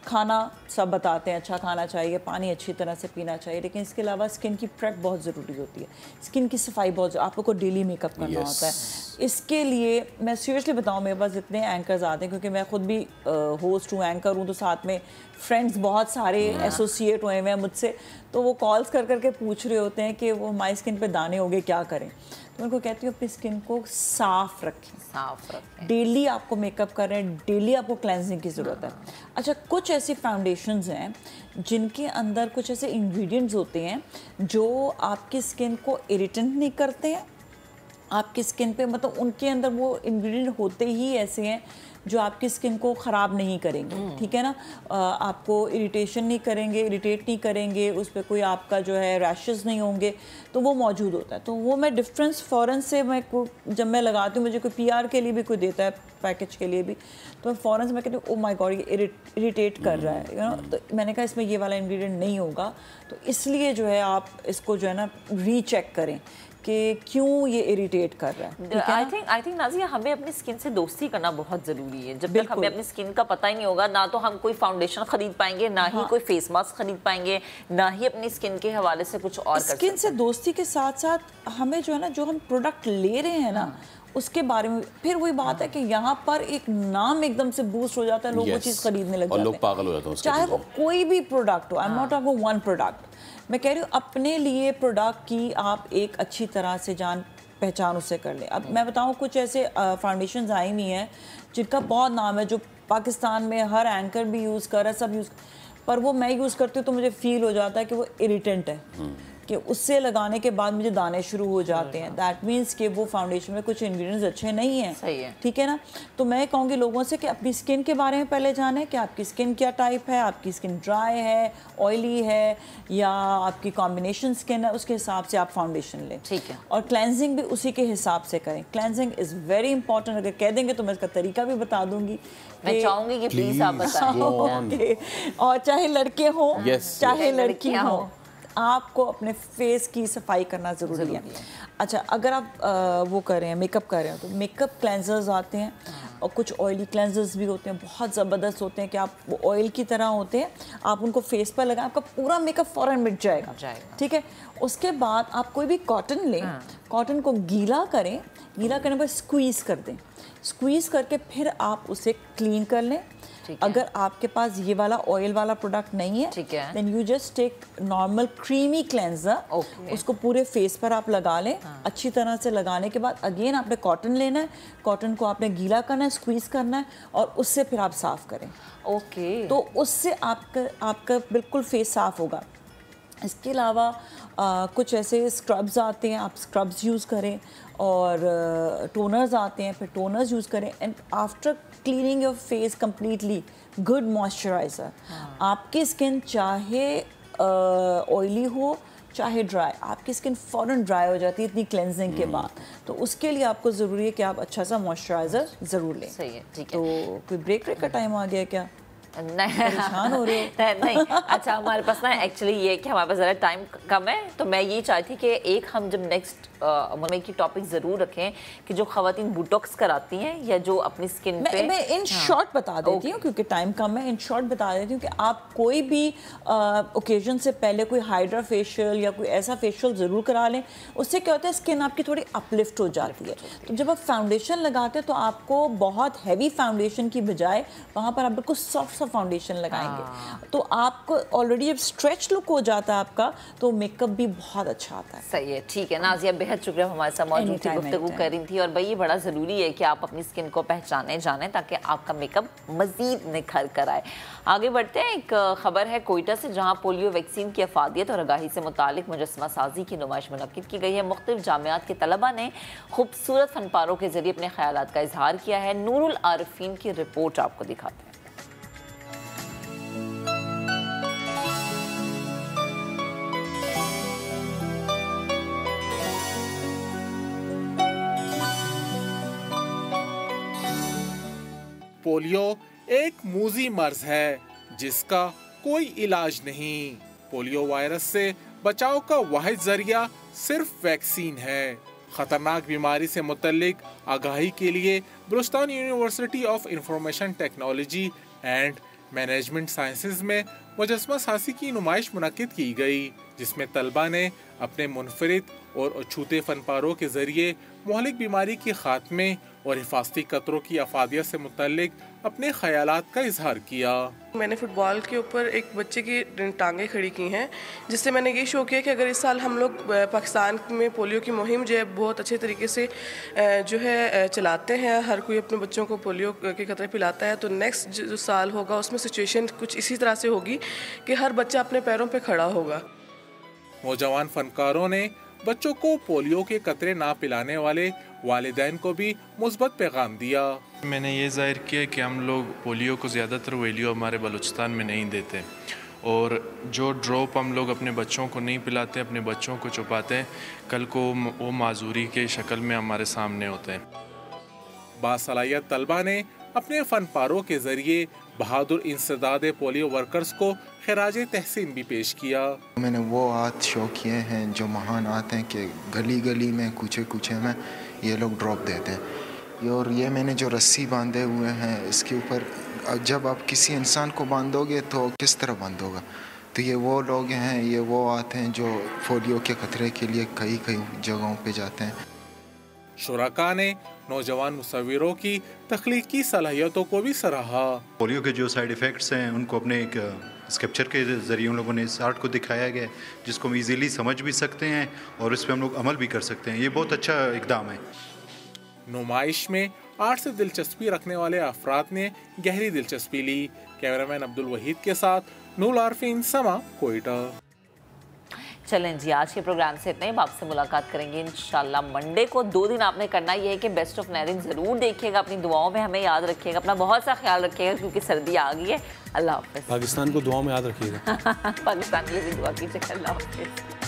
खाना सब बताते हैं अच्छा खाना चाहिए, पानी अच्छी तरह से पीना चाहिए, लेकिन इसके अलावा स्किन की प्रेप बहुत ज़रूरी होती है। स्किन की सफाई बहुत, आप लोग को डेली मेकअप करना होता है। इसके लिए मैं सीरियसली बताऊँ, मेरे पास इतने एंकर्स आते हैं, क्योंकि मैं खुद भी होस्ट हूँ, एंकर हूँ, तो साथ में फ्रेंड्स बहुत सारे एसोसिएट हुए हैं मुझसे, तो वो कॉल्स कर करके पूछ रहे होते हैं कि वो हमारी स्किन पे दाने हो गए, क्या करें। तो मैं उनको कहती हूँ अपनी स्किन को साफ रखें, डेली आपको मेकअप कर रहे हैं, डेली आपको क्लेंजिंग की ज़रूरत है। अच्छा, कुछ ऐसी फाउंडेशंस हैं जिनके अंदर कुछ ऐसे इंग्रेडिएंट्स होते हैं जो आपकी स्किन को इरिटेंट नहीं करते हैं, आपकी स्किन पे मतलब उनके अंदर वो इंग्रेडिएंट होते ही ऐसे हैं जो आपकी स्किन को ख़राब नहीं करेंगे, ठीक है ना, आपको इरिटेशन नहीं करेंगे, इरिटेट नहीं करेंगे, उस पर कोई आपका जो है रैशेस नहीं होंगे, तो वो मौजूद होता है। तो वो मैं डिफरेंस फ़ौरन से मैं जब मैं लगाती हूँ, मुझे कोई PR के लिए भी कोई देता है, पैकेज के लिए भी, तो मैं फ़ौरन से मैं कहती हूँ ओ माय गॉड ये इरिटेट कर रहा है, यू नो, तो मैंने कहा इसमें ये वाला इंग्रेडिएंट नहीं होगा, तो इसलिए जो है आप इसको जो है ना रीचेक करें कि क्यों ये इरिटेट कर रहा है। आई थिंक नाज़िया, हमें अपनी स्किन से दोस्ती करना बहुत ज़रूरी है। जब तक हमें अपनी स्किन का पता ही नहीं होगा, ना तो हम कोई फाउंडेशन खरीद पाएंगे, ना ही कोई फेस मास्क खरीद पाएंगे, ना ही अपनी स्किन के हवाले से कुछ और स्किन से दोस्ती के साथ साथ हमें जो है ना, जो हम प्रोडक्ट ले रहे हैं ना, उसके बारे में फिर वही बात है कि यहाँ पर एक नाम एकदम से बूस्ट हो जाता है, लोग वो चीज़ खरीदने लग जाते हैं, लोग पागल हो जाते हैं, चाहे वो कोई भी प्रोडक्ट हो। I am not talking one product, मैं कह रही हूँ अपने लिए प्रोडक्ट की आप एक अच्छी तरह से जान पहचान उससे कर लें। अब मैं बताऊँ, कुछ ऐसे फाउंडेशंस आई हुई हैं जिनका बहुत नाम है, जो पाकिस्तान में हर एंकर भी यूज़ कर रहा है, सब यूज़, पर वो मैं यूज़ करती हूँ तो मुझे फील हो जाता है कि वो इरिटेंट है, कि उससे लगाने के बाद मुझे दाने शुरू हो जाते हैं। दैट मीन्स कि वो फाउंडेशन में कुछ इंग्रेडिएंट्स अच्छे नहीं हैं, सही है, ठीक है ना। तो मैं कहूँगी लोगों से कि अपनी स्किन के बारे में पहले जानें कि आपकी स्किन क्या टाइप है, आपकी स्किन ड्राई है, ऑयली है, या आपकी कॉम्बिनेशन स्किन है, उसके हिसाब से आप फाउंडेशन लें, ठीक है। और क्लेंजिंग भी उसी के हिसाब से करें। Cleansing is very important. अगर कह देंगे तो मैं इसका तरीका भी बता दूंगी, मैं चाहूँगी कि प्लीज़ आप बताएं। और चाहे लड़के हों चाहे लड़की हों, आपको अपने फेस की सफाई करना ज़रूरी है। अच्छा, अगर आप वो कर रहे हैं, मेकअप कर रहे हैं, तो मेकअप क्लेंजर्स आते हैं और कुछ ऑयली क्लेंजर्स भी होते हैं, बहुत ज़बरदस्त होते हैं कि आप वो ऑयल की तरह होते हैं, आप उनको फेस पर लगाएं, आपका पूरा मेकअप फ़ौरन मिट जाएगा, ठीक है। उसके बाद आप कोई भी कॉटन लें, कॉटन को गीला करें, गीला करने पर स्क्वीज़ कर दें, स्क्वीज़ करके फिर आप उसे क्लीन कर लें। अगर आपके पास ये वाला ऑयल वाला प्रोडक्ट नहीं है, then you just take normal creamy cleanser, उसको पूरे फेस पर आप लगा लें। अच्छी तरह से लगाने के बाद अगेन आपने कॉटन लेना है, कॉटन को आपने गीला करना है, स्क्वीज करना है, और उससे फिर आप साफ करें। तो उससे आपका बिल्कुल फेस साफ होगा। इसके अलावा कुछ ऐसे स्क्रब्स आते हैं, आप स्क्रब्स यूज़ करें, और टोनर्स आते हैं, फिर टोनर्स यूज़ करें। And after cleaning your face completely, good moisturiser. आपकी स्किन चाहे ऑयली हो चाहे ड्राई, आपकी स्किन फ़ौरन ड्राई हो जाती है इतनी क्लेंजिंग के बाद, तो उसके लिए आपको ज़रूरी है कि आप अच्छा सा मॉइस्चराइज़र ज़रूर लें। सही है, ठीक है। तो कोई ब्रेक का टाइम आ गया क्या? परेशान हो रहे हो? नहीं, अच्छा, हमारे पास ना एक्चुअली ये कि हमारे पास ज़रा टाइम कम है, तो मैं ये चाहती कि एक हम जब नेक्स्ट की टॉपिक ज़रूर रखें कि जो ख़वातीन बोटॉक्स कराती हैं या जो अपनी स्किन पे, मैं इन शॉर्ट बता देती हूँ क्योंकि टाइम कम है। इन शॉर्ट बता देती हूँ कि आप कोई भी ओकेजन से पहले कोई हाइड्रा फेशियल या कोई ऐसा फेशियल ज़रूर करा लें। उससे क्या होता है, स्किन आपकी थोड़ी अपलिफ्ट हो जाती है। तो जब आप फाउंडेशन लगाते हैं तो आपको बहुत हैवी फाउंडेशन की बजाय वहाँ पर आप बिल्कुल सॉफ्ट सा फाउंडेशन लगाएंगे, तो आपको ऑलरेडी जब स्ट्रेच लुक हो जाता है आपका, तो मेकअप भी बहुत अच्छा आता है। सही है, ठीक है। नाज़िया, बेहद शुक्रिया हमारे साथ मौजूद थी, गुफ्तगू कर रही थी। और भाई ये बड़ा ज़रूरी है कि आप अपनी स्किन को पहचाने जाने ताकि आपका मेकअप मज़ीद निखर कर आए। आगे बढ़ते हैं, एक खबर है कोयटा से, जहाँ पोलियो वैक्सीन की अफादियत और आगाही से मुतालिक मुजस्समा साजी की नुमाइश मुनक्किद की गई है। मुख्तलिफ जामियात के तलबा ने खूबसूरत फनपारों के जरिए अपने ख्यालात का इजहार किया है। नूरुल आरिफीन की रिपोर्ट आपको दिखाते हैं। पोलियो एक मूजी मर्ज है जिसका कोई इलाज नहीं। पोलियो वायरस से बचाव का वाहिद जरिया सिर्फ वैक्सीन है। खतरनाक बीमारी से मुतल्लिक आगाही के लिए Balochistan university of information technology and management sciences में मुजस्समा साजी की नुमाइश मुनक्किद की गई, जिसमें तलबा ने अपने मुनफरिद और अछूते फनपारों के जरिए मुहलिक बीमारी के खात्मे और हिफाजती कतरों की अफादियत से मुतल्लिक अपने ख्यालात का इजहार किया। मैंने फुटबॉल के ऊपर एक बच्चे की टांगें खड़ी की हैं, जिससे मैंने ये शो किया कि अगर इस साल हम लोग पाकिस्तान में पोलियो की मुहिम जो है बहुत अच्छे तरीके से जो है चलाते हैं, हर कोई अपने बच्चों को पोलियो के कतरे पिलाता है, तो नेक्स्ट जो साल होगा उसमें सिचुएशन कुछ इसी तरह से होगी कि हर बच्चा अपने पैरों पर खड़ा होगा। नौजवान फनकारों ने बच्चों को पोलियो के कतरे ना पिलाने वाले वालिदैन को भी मुस्बत पैगाम दिया। मैंने ये जाहिर किया कि हम लोग पोलियो को ज़्यादातर वैल्यू हमारे बलूचिस्तान में नहीं देते, और जो ड्रॉप हम लोग अपने बच्चों को नहीं पिलाते, अपने बच्चों को छुपाते हैं, कल को वो माजूरी के शक्ल में हमारे सामने होते हैं। बासलाहियत तलबा ने अपने फन पारों के जरिए बहादुर इंसदाद पोलियो वर्कर्स को खिराज तहसीन भी पेश किया। मैंने वो आर्ट शो किए हैं जो महान आते हैं कि गली गली में कूचे कूचे में ये लोग ड्रॉप देते हैं, और ये मैंने जो रस्सी बांधे हुए हैं इसके ऊपर जब आप किसी इंसान को बांधोगे तो किस तरह बांधोगा, तो ये वो लोग हैं, ये वो आते हैं जो पोलियो के खतरे के लिए कई कई जगहों पे जाते हैं। शुराका ने नौजवान मुसव्विरों की तख्लीकी सलाहियतों को भी सराहा। पोलियो के जो साइड इफ़ेक्ट्स हैं उनको अपने एक स्कल्पचर के ज़रिए उन लोगों ने इस आर्ट को दिखाया गया, जिसको हम इजीली समझ भी सकते हैं और इस पर हम लोग अमल भी कर सकते हैं। ये बहुत अच्छा इक़दाम है। नुमाइश में आर्ट से दिलचस्पी रखने वाले अफराद ने गहरी दिलचस्पी ली। कैमरामैन अब्दुल वहीद के साथ नूर आरफीन, समा, कोयटा। चलें जी, आज के प्रोग्राम से इतना ही। आपसे मुलाकात करेंगे इंशाल्लाह मंडे को। 2 दिन आपने करना ये है कि बेस्ट ऑफ नाज़रीन ज़रूर देखिएगा, अपनी दुआओं में हमें याद रखिएगा, अपना बहुत सा ख्याल रखिएगा क्योंकि सर्दी आ गई है। अल्लाह हाफ़िज़। पाकिस्तान को दुआओं में याद रखिएगा। पाकिस्तान के लिए भी दुआ कीजिएगा। अल्लाह हाफ़िज़।